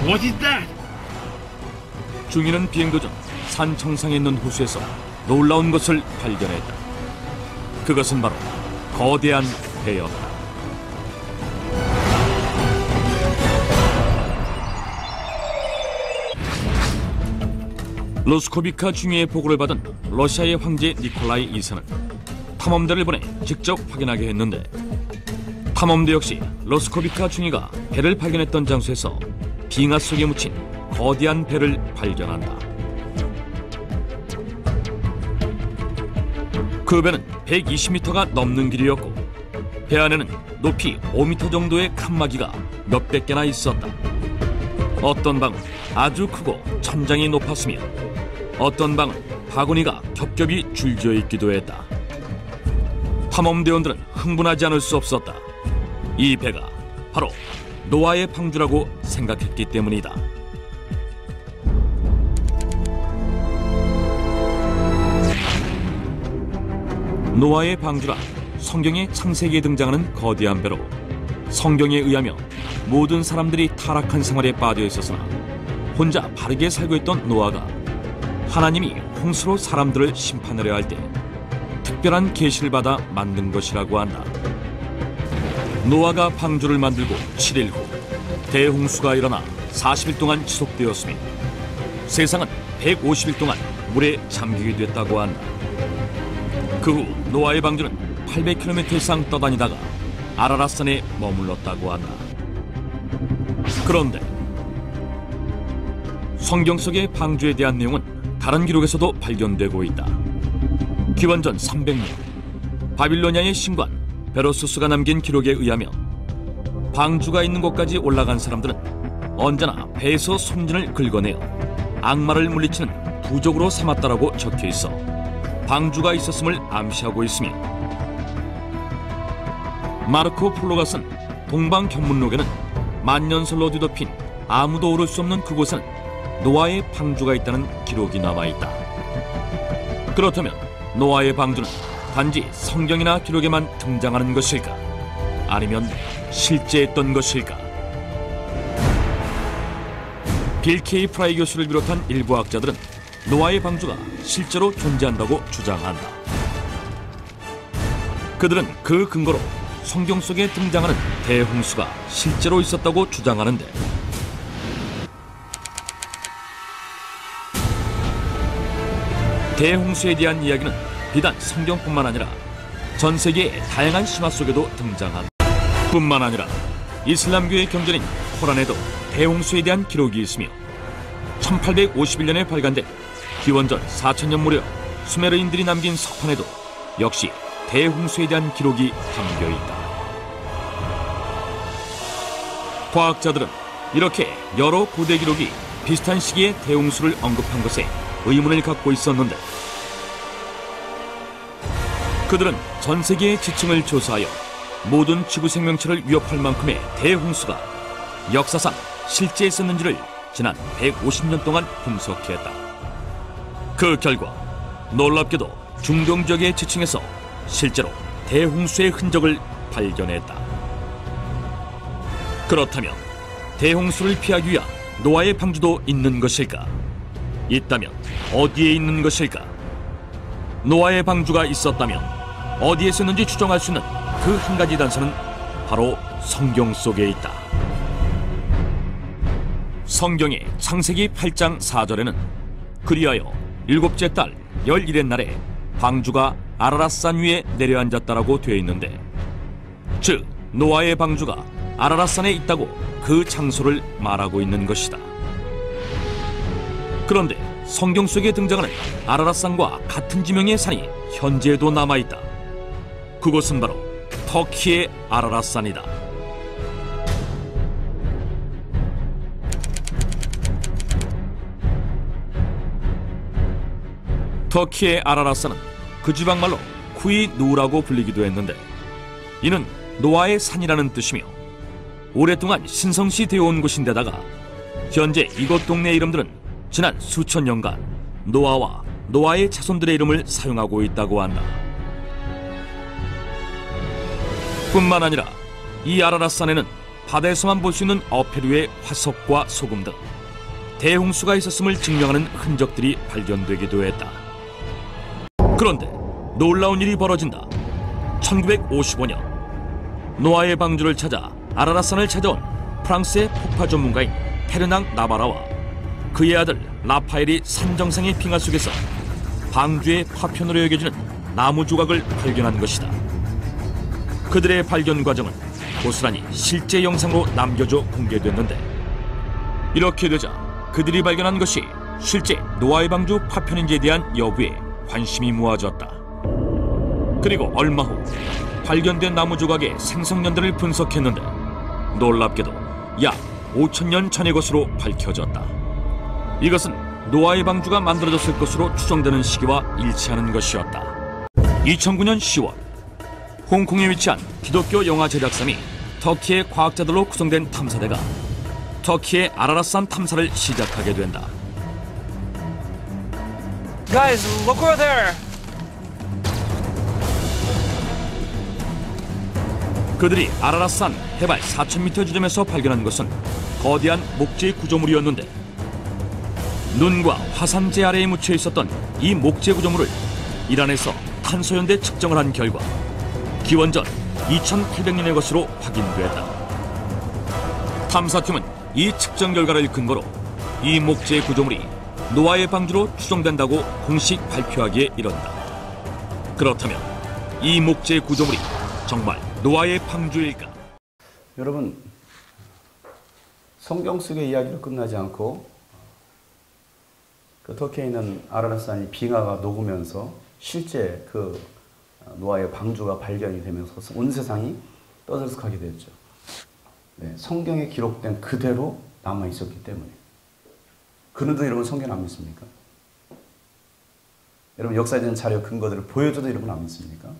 [SPEAKER 4] What is that?
[SPEAKER 3] 중위는 비행 도중 산 정상에 있는 호수에서 놀라운 것을 발견했다. 그것은 바로 거대한 배였다. 로스코비카 중위의 보고를 받은 러시아의 황제 니콜라이 2세는 탐험대를 보내 직접 확인하게 했는데, 탐험대 역시 로스코비카 중위가 배를 발견했던 장소에서 빙하 속에 묻힌 거대한 배를 발견한다. 그 배는 120m가 넘는 길이었고, 배 안에는 높이 5m 정도의 칸막이가 몇백 개나 있었다. 어떤 방은 아주 크고 천장이 높았으며 어떤 방은 바구니가 겹겹이 줄지어 있기도 했다. 탐험대원들은 흥분하지 않을 수 없었다. 이 배가 바로 노아의 방주라고 생각했기 때문이다. 노아의 방주란 성경의 창세기에 등장하는 거대한 배로, 성경에 의하면 모든 사람들이 타락한 생활에 빠져 있었으나 혼자 바르게 살고 있던 노아가 하나님이 홍수로 사람들을 심판하려 할 때 특별한 계시를 받아 만든 것이라고 한다. 노아가 방주를 만들고 7일 후 대홍수가 일어나 40일 동안 지속되었으며 세상은 150일 동안 물에 잠기게 됐다고 한다. 그 후 노아의 방주는 800km 이상 떠다니다가 아라랏산에 머물렀다고 한다. 그런데 성경 속의 방주에 대한 내용은 다른 기록에서도 발견되고 있다. 기원전 300년 바빌로니아의 신관 베로수스가 남긴 기록에 의하면 방주가 있는 곳까지 올라간 사람들은 언제나 배에서 손진을 긁어내어 악마를 물리치는 부족으로 삼았다라고 적혀 있어 방주가 있었음을 암시하고 있으며, 마르코 폴로가 쓴 동방견문록에는 만년설로 뒤덮인 아무도 오를 수 없는 그곳에는 노아의 방주가 있다는 기록이 남아있다. 그렇다면 노아의 방주는 단지 성경이나 기록에만 등장하는 것일까? 아니면 실제했던 것일까? 빌 케이 프라이 교수를 비롯한 일부 학자들은 노아의 방주가 실제로 존재한다고 주장한다. 그들은 그 근거로 성경 속에 등장하는 대홍수가 실제로 있었다고 주장하는데, 대홍수에 대한 이야기는 비단 성경뿐만 아니라 전 세계의 다양한 신화 속에도 등장한다. 뿐만 아니라 이슬람교의 경전인 코란에도 대홍수에 대한 기록이 있으며 1851년에 발간된 기원전 4000년 무렵 수메르인들이 남긴 석판에도 역시 대홍수에 대한 기록이 담겨있다. 과학자들은 이렇게 여러 고대 기록이 비슷한 시기에 대홍수를 언급한 것에 의문을 갖고 있었는데, 그들은 전 세계의 지층을 조사하여 모든 지구 생명체를 위협할 만큼의 대홍수가 역사상 실제 있었는지를 지난 150년 동안 분석했다. 그 결과 놀랍게도 중동 지역의 지층에서 실제로 대홍수의 흔적을 발견했다. 그렇다면 대홍수를 피하기 위한 노아의 방주도 있는 것일까? 있다면 어디에 있는 것일까? 노아의 방주가 있었다면 어디에 있었는지 추정할 수 있는 그 한 가지 단서는 바로 성경 속에 있다. 성경의 창세기 8장 4절에는 그리하여 일곱째 달 11의 날에 방주가 아라랏산 위에 내려앉았다라고 되어 있는데, 즉 노아의 방주가 아라랏산에 있다고 그 장소를 말하고 있는 것이다. 그런데 성경 속에 등장하는 아라랏산과 같은 지명의 산이 현재에도 남아있다. 그곳은 바로 터키의 아라랏산이다. 터키의 아라랏산은 그 지방말로 쿠이누라고 불리기도 했는데, 이는 노아의 산이라는 뜻이며 오랫동안 신성시 되어온 곳인데다가 현재 이곳 동네 이름들은 지난 수천 년간 노아와 노아의 자손들의 이름을 사용하고 있다고 한다. 뿐만 아니라 이 아라랏산에는 바다에서만 볼 수 있는 어패류의 화석과 소금 등 대홍수가 있었음을 증명하는 흔적들이 발견되기도 했다. 그런데 놀라운 일이 벌어진다. 1955년 노아의 방주를 찾아 아라랏산을 찾아온 프랑스의 폭파 전문가인 페르낭 나바라와 그의 아들 라파엘이 산 정상의 빙하 속에서 방주의 파편으로 여겨지는 나무 조각을 발견한 것이다. 그들의 발견 과정은 고스란히 실제 영상으로 남겨져 공개됐는데, 이렇게 되자 그들이 발견한 것이 실제 노아의 방주 파편인지에 대한 여부에 관심이 모아졌다. 그리고 얼마 후 발견된 나무 조각의 생성년대를 분석했는데 놀랍게도 약 5000년 전의 것으로 밝혀졌다. 이것은 노아의 방주가 만들어졌을 것으로 추정되는 시기와 일치하는 것이었다. 2009년 10월 홍콩에 위치한 기독교 영화 제작사 및 터키의 과학자들로 구성된 탐사대가 터키의 아라랏산 탐사를 시작하게 된다.
[SPEAKER 4] Guys, look over there.
[SPEAKER 3] 그들이 아라랏산 해발 4000m 지점에서 발견한 것은 거대한 목재 구조물이었는데, 눈과 화산재 아래에 묻혀 있었던 이 목재 구조물을 이란에서 탄소연대 측정을 한 결과 기원전 2800년의 것으로 확인됐다. 탐사팀은 이 측정 결과를 근거로 이 목재 구조물이 노아의 방주로 추정된다고 공식 발표하기에 이른다. 그렇다면 이 목재 구조물이 정말 노아의 방주일까?
[SPEAKER 1] 여러분, 성경 속의 이야기로 끝나지 않고 그 터키에 있는 아라랏산이 빙하가 녹으면서 실제 그 노아의 방주가 발견이 되면서 온 세상이 떠들썩하게 됐죠. 네, 성경에 기록된 그대로 남아 있었기 때문에. 그런데 여러분 성경 안 믿습니까? 여러분 역사적인 자료 근거들을 보여줘도 여러분 안 믿습니까?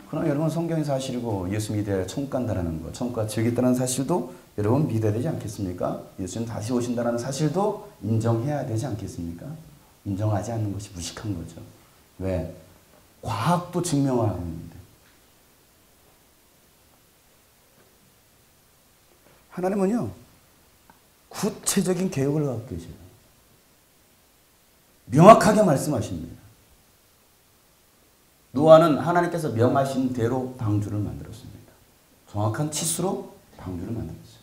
[SPEAKER 1] 그러나 여러분 성경이 사실이고 예수 믿어야 천국 간다는 것, 천국과 즐겼다는 사실도 여러분 믿어야 되지 않겠습니까? 예수님 다시 오신다는 사실도 인정해야 되지 않겠습니까? 인정하지 않는 것이 무식한 거죠. 왜? 과학도 증명하고 있는데. 하나님은요, 구체적인 계획을 갖고 계세요. 명확하게 말씀하십니다. 노아는 하나님께서 명하신 대로 방주를 만들었습니다. 정확한 치수로 방주를 만들었어요.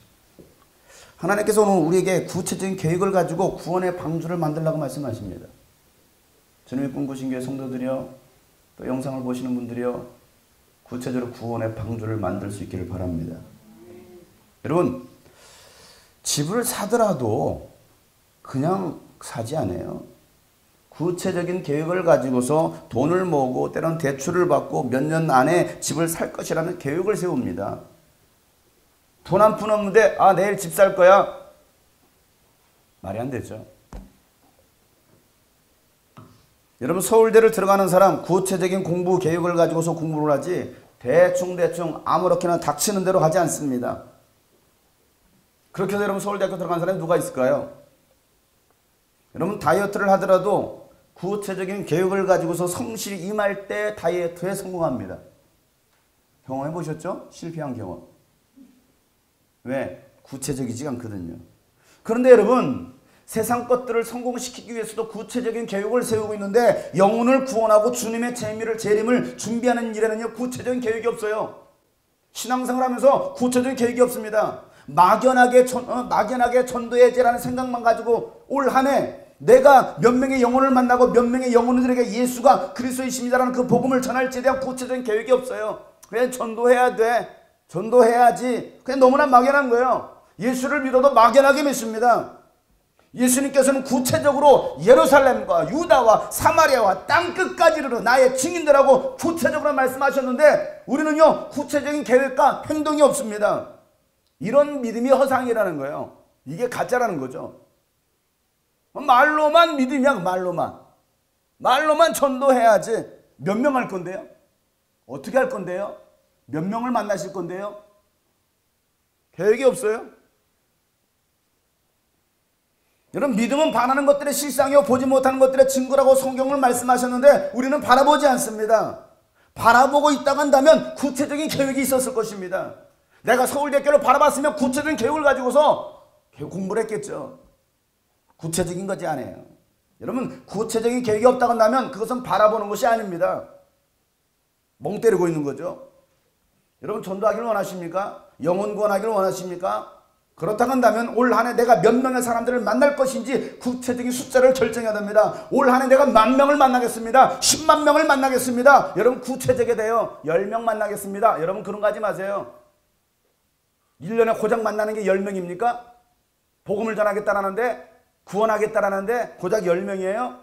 [SPEAKER 1] 하나님께서 오늘 우리에게 구체적인 계획을 가지고 구원의 방주를 만들라고 말씀하십니다. 주님이 꿈꾸신 교회 성도들이요, 또 영상을 보시는 분들이요, 구체적으로 구원의 방주를 만들 수 있기를 바랍니다. 여러분, 집을 사더라도 그냥 사지 않아요. 구체적인 계획을 가지고서 돈을 모으고 때로는 대출을 받고 몇 년 안에 집을 살 것이라는 계획을 세웁니다. 돈 한 푼 없는데 내일 집 살 거야. 말이 안 되죠. 여러분 서울대를 들어가는 사람 구체적인 공부 계획을 가지고서 공부를 하지 대충 아무렇게나 닥치는 대로 하지 않습니다. 그렇게 해서 여러분 서울대학교 들어간 사람이 누가 있을까요? 여러분 다이어트를 하더라도 구체적인 계획을 가지고서 성실히 임할 때 다이어트에 성공합니다. 경험해 보셨죠? 실패한 경험. 왜? 구체적이지 않거든요. 그런데 여러분 세상 것들을 성공시키기 위해서도 구체적인 계획을 세우고 있는데 영혼을 구원하고 주님의 재림을 준비하는 일에는요 구체적인 계획이 없어요. 신앙생활 하면서 구체적인 계획이 없습니다. 막연하게 전도해야지라는 생각만 가지고 올 한 해 내가 몇 명의 영혼을 만나고 몇 명의 영혼들에게 예수가 그리스도이십니다라는 그 복음을 전할지에 대한 구체적인 계획이 없어요. 그냥 전도해야 돼. 전도해야지. 그냥 너무나 막연한 거예요. 예수를 믿어도 막연하게 믿습니다. 예수님께서는 구체적으로 예루살렘과 유다와 사마리아와 땅끝까지 이르러 나의 증인들하고 구체적으로 말씀하셨는데 우리는요 구체적인 계획과 행동이 없습니다. 이런 믿음이 허상이라는 거예요. 이게 가짜라는 거죠. 말로만 믿음이야. 말로만 전도해야지. 몇 명 할 건데요? 어떻게 할 건데요? 몇 명을 만나실 건데요? 계획이 없어요. 여러분 믿음은 바라는 것들의 실상이요 보지 못하는 것들의 증거라고 성경을 말씀하셨는데 우리는 바라보지 않습니다. 바라보고 있다고 한다면 구체적인 계획이 있었을 것입니다. 내가 서울대학교를 바라봤으면 구체적인 계획을 가지고서 공부를 했겠죠. 구체적인 거지 않아요. 여러분 구체적인 계획이 없다고 한다면 그것은 바라보는 것이 아닙니다. 멍 때리고 있는 거죠. 여러분 전도하기를 원하십니까? 영혼 구원하기를 원하십니까? 그렇다고 한다면 올 한 해 내가 몇 명의 사람들을 만날 것인지 구체적인 숫자를 결정해야 됩니다. 올 한 해 내가 10,000명을 만나겠습니다. 10만 명을 만나겠습니다. 여러분 구체적이 돼요. 10명 만나겠습니다. 여러분 그런 거 하지 마세요. 1년에 고작 만나는 게 10명입니까? 복음을 전하겠다라는데 구원하겠다라는데 고작 10명이에요?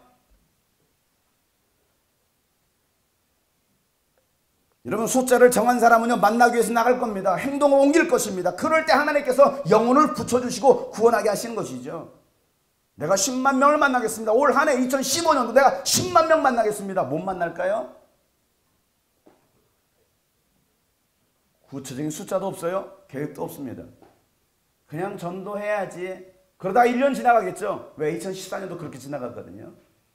[SPEAKER 1] 여러분 숫자를 정한 사람은요 만나기 위해서 나갈 겁니다. 행동을 옮길 것입니다. 그럴 때 하나님께서 영혼을 붙여주시고 구원하게 하시는 것이죠. 내가 10만 명을 만나겠습니다. 올 한 해 2015년도 내가 10만 명 만나겠습니다. 못 만날까요? 구체적인 숫자도 없어요. 계획도 없습니다. 그냥 전도해야지. 그러다 1년 지나가겠죠. 왜? 2014년도 그렇게 지나갔거든요.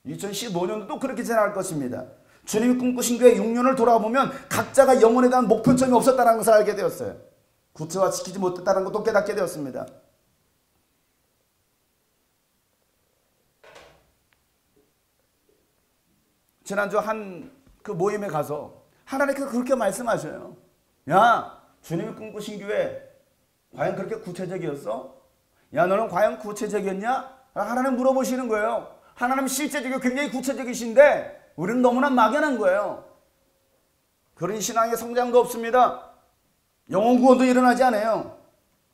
[SPEAKER 1] 2015년도 그렇게 지나갈 것입니다. 주님이 꿈꾸신 교회 6년을 돌아보면 각자가 영혼에 대한 목표점이 없었다는 것을 알게 되었어요. 구체화시키지 못했다는 것도 깨닫게 되었습니다. 지난주 한 그 모임에 가서 하나님께서 그렇게 말씀하셔요. 야, 주님이 꿈꾸신 교회 과연 그렇게 구체적이었어? 야, 너는 과연 구체적이었냐? 하나님 물어보시는 거예요. 하나님 실제적이고 굉장히 구체적이신데 우리는 너무나 막연한 거예요. 그런 신앙의 성장도 없습니다. 영혼 구원도 일어나지 않아요.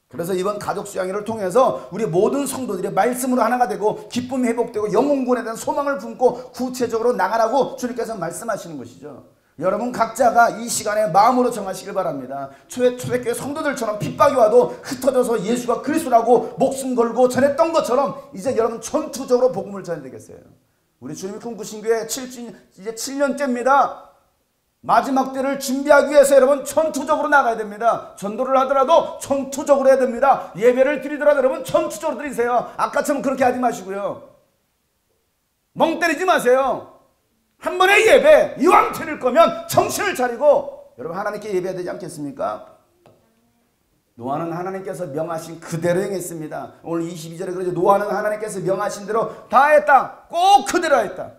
[SPEAKER 1] 그래서 이번 가족 수양회를 통해서 우리 모든 성도들이 말씀으로 하나가 되고 기쁨이 회복되고 영혼 구원에 대한 소망을 품고 구체적으로 나가라고 주님께서 말씀하시는 것이죠. 여러분 각자가 이 시간에 마음으로 정하시길 바랍니다. 초대교회 성도들처럼 핍박이 와도 흩어져서 예수가 그리스도라고 목숨 걸고 전했던 것처럼 이제 여러분 전투적으로 복음을 전해야 되겠어요. 우리 주님이 꿈꾸신 교회 이제 7년째입니다. 마지막 때를 준비하기 위해서 여러분 전투적으로 나가야 됩니다. 전도를 하더라도 전투적으로 해야 됩니다. 예배를 드리더라도 여러분 전투적으로 드리세요. 아까처럼 그렇게 하지 마시고요. 멍 때리지 마세요. 한 번의 예배, 이왕 드릴 거면 정신을 차리고 여러분 하나님께 예배해야 되지 않겠습니까? 노아는 하나님께서 명하신 그대로 행했습니다. 오늘 22절에 그러죠. 노아는 하나님께서 명하신 대로 다 했다. 꼭 그대로 했다.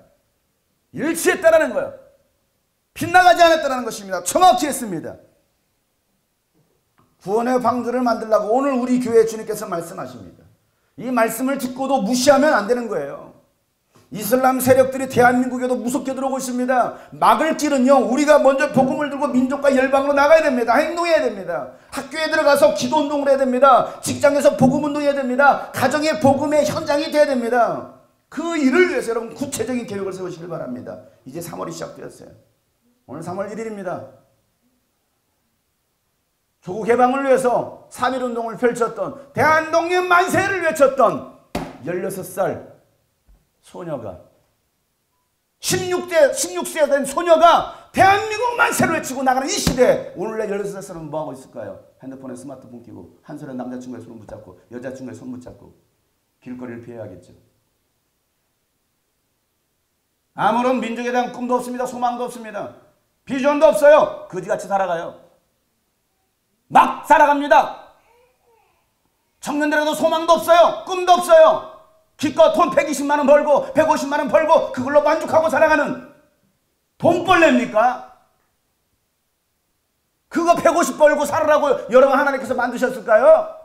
[SPEAKER 1] 일치했다라는 거예요. 빗나가지 않았다는 것입니다. 정확히 했습니다. 구원의 방주를 만들라고 오늘 우리 교회 주님께서 말씀하십니다. 이 말씀을 듣고도 무시하면 안 되는 거예요. 이슬람 세력들이 대한민국에도 무섭게 들어오고 있습니다. 막을 길은요, 우리가 먼저 복음을 들고 민족과 열방으로 나가야 됩니다. 행동해야 됩니다. 학교에 들어가서 기도운동을 해야 됩니다. 직장에서 복음운동해야 됩니다. 가정의 복음의 현장이 돼야 됩니다. 그 일을 위해서 여러분 구체적인 계획을 세우시길 바랍니다. 이제 3월이 시작되었어요. 오늘 3월 1일입니다. 조국 개방을 위해서 3.1운동을 펼쳤던 대한독립 만세를 외쳤던 16살 소녀가 16세 된 소녀가 대한민국 만세를 외치고 나가는 이 시대에 오늘날 16살 사람은 뭐하고 있을까요? 핸드폰에 스마트폰 끼고 한 손에 남자친구의 손을 붙잡고 여자친구의 손 붙잡고 길거리를 피해야겠죠. 아무런 민족에 대한 꿈도 없습니다. 소망도 없습니다. 비전도 없어요. 거지같이 살아가요. 막 살아갑니다. 청년들에도 소망도 없어요. 꿈도 없어요. 기껏 돈 120만 원 벌고 150만 원 벌고 그걸로 만족하고 살아가는 돈벌레입니까? 그거 150 벌고 살으라고 여러분 하나님께서 만드셨을까요?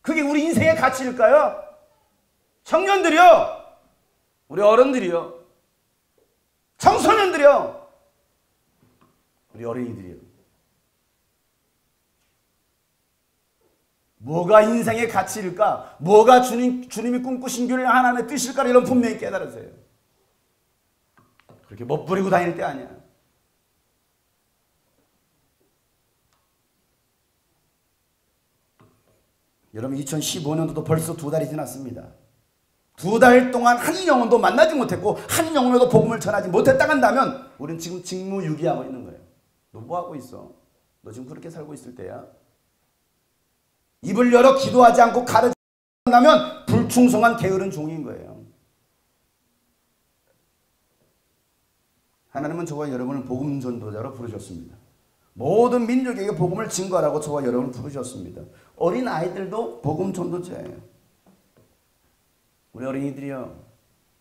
[SPEAKER 1] 그게 우리 인생의 가치일까요? 청년들이요. 우리 어른들이요. 청소년들이요. 우리 어린이들이요. 뭐가 인생의 가치일까? 뭐가 주님이 꿈꾸신 교회 하나님의 뜻일까를 이런 분명히 깨달으세요. 그렇게 멋부리고 다닐 때 아니야. 여러분 2015년도도 벌써 2달이 지났습니다. 2달 동안 한 영혼도 만나지 못했고 한 영혼에도 복음을 전하지 못했다 한다면 우리는 지금 직무유기하고 있는 거예요. 너 뭐하고 있어? 너 지금 그렇게 살고 있을 때야? 입을 열어 기도하지 않고 가르치지 않는다면 불충성한 게으른 종인 거예요. 하나님은 저와 여러분을 복음 전도자로 부르셨습니다. 모든 민족에게 복음을 증거하라고 저와 여러분을 부르셨습니다. 어린 아이들도 복음 전도자예요. 우리 어린이들이요.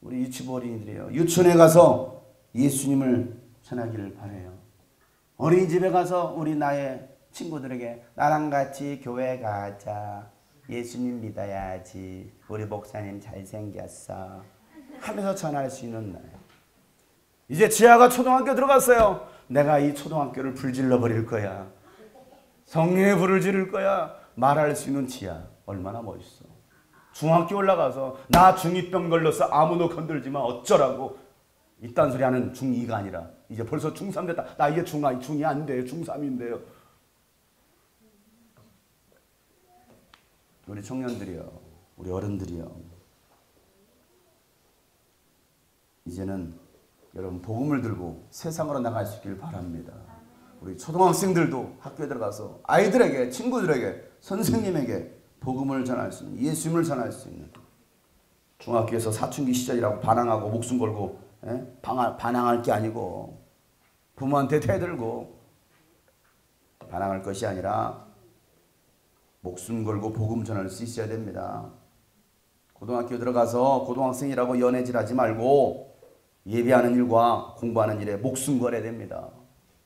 [SPEAKER 1] 우리 유치부 어린이들이요. 유치원에 가서 예수님을 전하기를 바라요. 어린이집에 가서 우리 나의 친구들에게 나랑 같이 교회 가자. 예수님 믿어야지. 우리 목사님 잘생겼어. 하면서 전할 수 있는 날. 이제 지아가 초등학교 들어갔어요. 내가 이 초등학교를 불질러 버릴 거야. 성령의 불을 지를 거야. 말할 수 있는 지아. 얼마나 멋있어. 중학교 올라가서 나 중2병 걸렸어. 아무도 건들지 마. 어쩌라고. 이딴 소리 하는 중2가 아니라 이제 벌써 중3 됐다. 나 이제 중2 안 돼요. 중3인데요. 우리 청년들이요. 우리 어른들이요. 이제는 여러분 복음을 들고 세상으로 나갈 수 있길 바랍니다. 우리 초등학생들도 학교에 들어가서 아이들에게, 친구들에게, 선생님에게 복음을 전할 수 있는, 예수님을 전할 수 있는, 중학교에서 사춘기 시절이라고 반항하고 목숨 걸고 반항할 게 아니고 부모한테 대들고 반항할 것이 아니라 목숨 걸고 복음 전할 수 있어야 됩니다. 고등학교 들어가서 고등학생이라고 연애질하지 말고 예배하는 일과 공부하는 일에 목숨 걸어야 됩니다.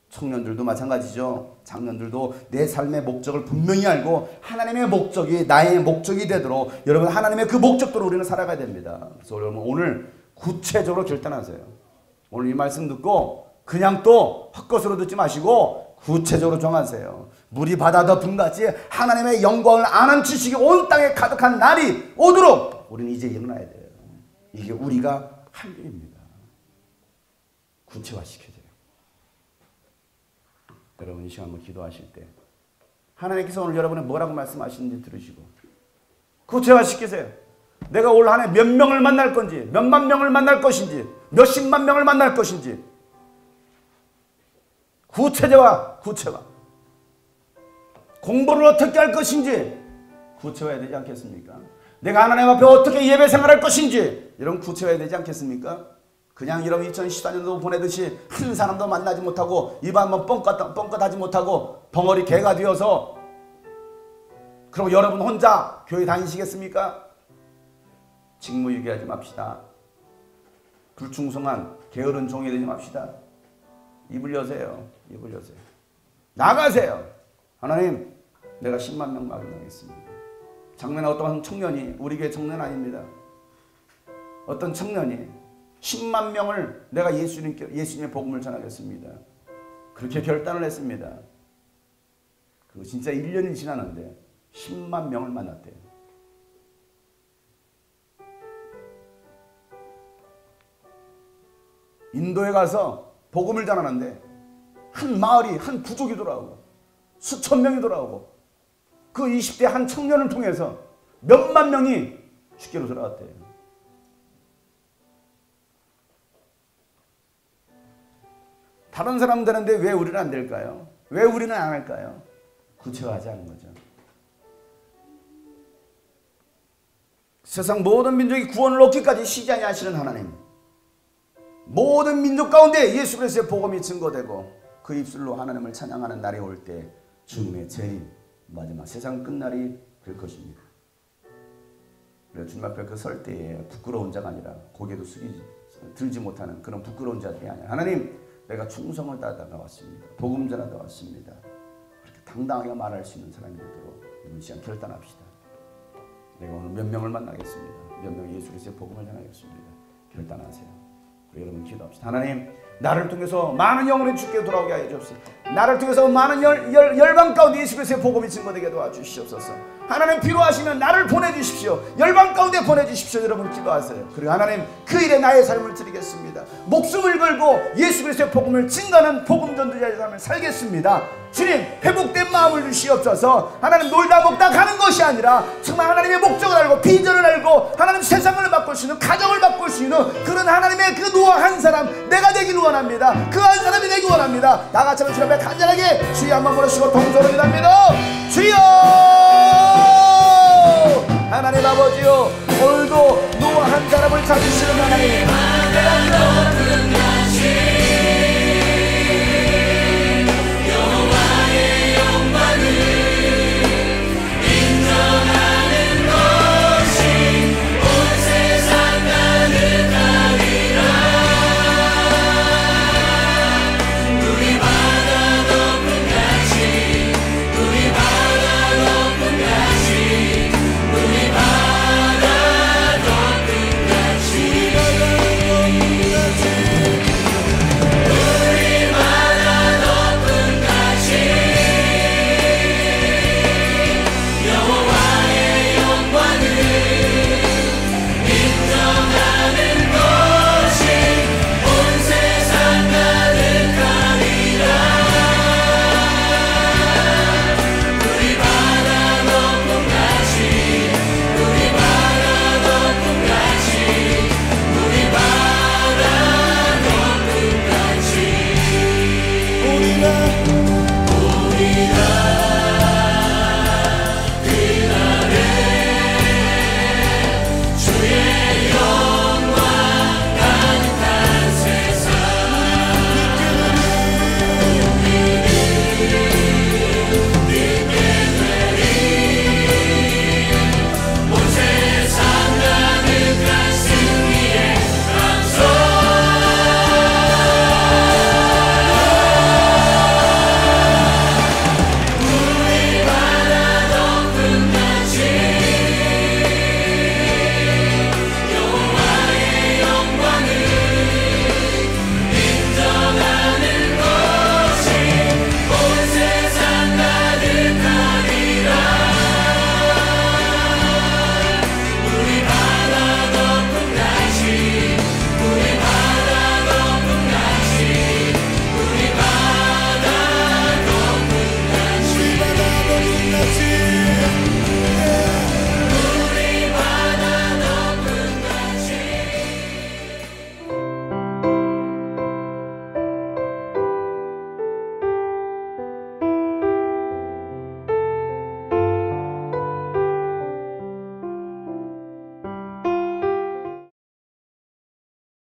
[SPEAKER 1] 청년들도 마찬가지죠. 장년들도 내 삶의 목적을 분명히 알고 하나님의 목적이 나의 목적이 되도록 여러분 하나님의 그 목적대로 우리는 살아가야 됩니다. 그래서 여러분 오늘 구체적으로 결단하세요. 오늘 이 말씀 듣고 그냥 또 헛것으로 듣지 마시고 구체적으로 정하세요. 물이 바다 덮음같이 하나님의 영광을 아는 지식이 온 땅에 가득한 날이 오도록 우리는 이제 일어나야 돼요. 이게 우리가 할 일입니다. 구체화시켜줘요. 여러분 이 시간 한번 기도하실 때 하나님께서 오늘 여러분은 뭐라고 말씀하시는지 들으시고 구체화시키세요. 내가 올 한 해 몇 명을 만날 건지, 몇만 명을 만날 것인지, 몇십만 명을 만날 것인지 구체화. 공부를 어떻게 할 것인지 구체화해야 되지 않겠습니까? 내가 하나님 앞에 어떻게 예배 생활할 것인지 이런 구체화해야 되지 않겠습니까? 그냥 이런 2014년도 보내듯이 한 사람도 만나지 못하고 입 한번 뻥끗하지 못하고 벙어리 개가 되어서 그리고 여러분 혼자 교회 다니시겠습니까? 직무유기하지 맙시다. 불충성한 게으른 종이 되지 맙시다. 입을 여세요. 입을 여세요. 나가세요. 하나님 내가 10만 명 막론하겠습니다. 작년에 어떤 청년이 우리 교회 청년 아닙니다. 어떤 청년이 10만 명을 내가 예수님의 복음을 전하겠습니다. 그렇게 결단을 했습니다. 그리고 진짜 1년이 지났는데 10만 명을 만났대요. 인도에 가서 복음을 전하는데 한 마을이 한 부족이 돌아오고 수천 명이 돌아오고 그 20대 한 청년을 통해서 몇만 명이 주께로 돌아왔대요. 다른 사람 되는데 왜 우리는 안 될까요? 왜 우리는 안 할까요? 구체화하지 않은 거죠. 세상 모든 민족이 구원을 얻기까지 쉬지 아니하시는 하나님, 모든 민족 가운데 예수 그리스도의 복음이 증거되고 그 입술로 하나님을 찬양하는 날이 올 때 주님의 재림, 마지막 세상 끝날이 될 것입니다. 그래서 주님 앞에 그 설 때에 부끄러운 자가 아니라 고개도 들지 못하는 그런 부끄러운 자들이 아니라 하나님 내가 충성을 다하다 왔습니다. 복음 전하다 왔습니다. 그렇게 당당하게 말할 수 있는 사람이 되도록 이번 시간 결단합시다. 내가 오늘 몇 명을 만나겠습니다. 몇 명 예수 그리스도의 복음을 전하겠습니다. 결단하세요. 여러분 기도합시다. 하나님 나를 통해서 많은 영혼이 주께 돌아오게 하여 주옵소서. 나를 통해서 많은 열방 가운데 예수 그리스도의 복음이 증거되게 도와주시옵소서. 하나님 필요하시면 나를 보내주십시오. 열방 가운데 보내주십시오. 여러분 기도하세요. 그리고 하나님 그 일에 나의 삶을 드리겠습니다. 목숨을 걸고 예수 그리스도의 복음을 증거하는 복음 전도자의 삶을 살겠습니다. 주님 회복된 마음을 주시옵소서. 하나님 놀다 먹다 가는 것이 아니라 정말 하나님의 목적을 알고 비전을 알고 하나님 세상을 바꿀 수 있는 가정을 바꿀 수 있는 그런 하나님의 그 노아 한 사람 내가 되길 원합니다. 그 한 사람이 되길 원합니다. 나같이 주님 앞에 간절하게 주여 한번 부르시고 동서로 기도합니다. 주여 하나님 아버지요 오늘도 노아 한 사람을 찾으시는 하나님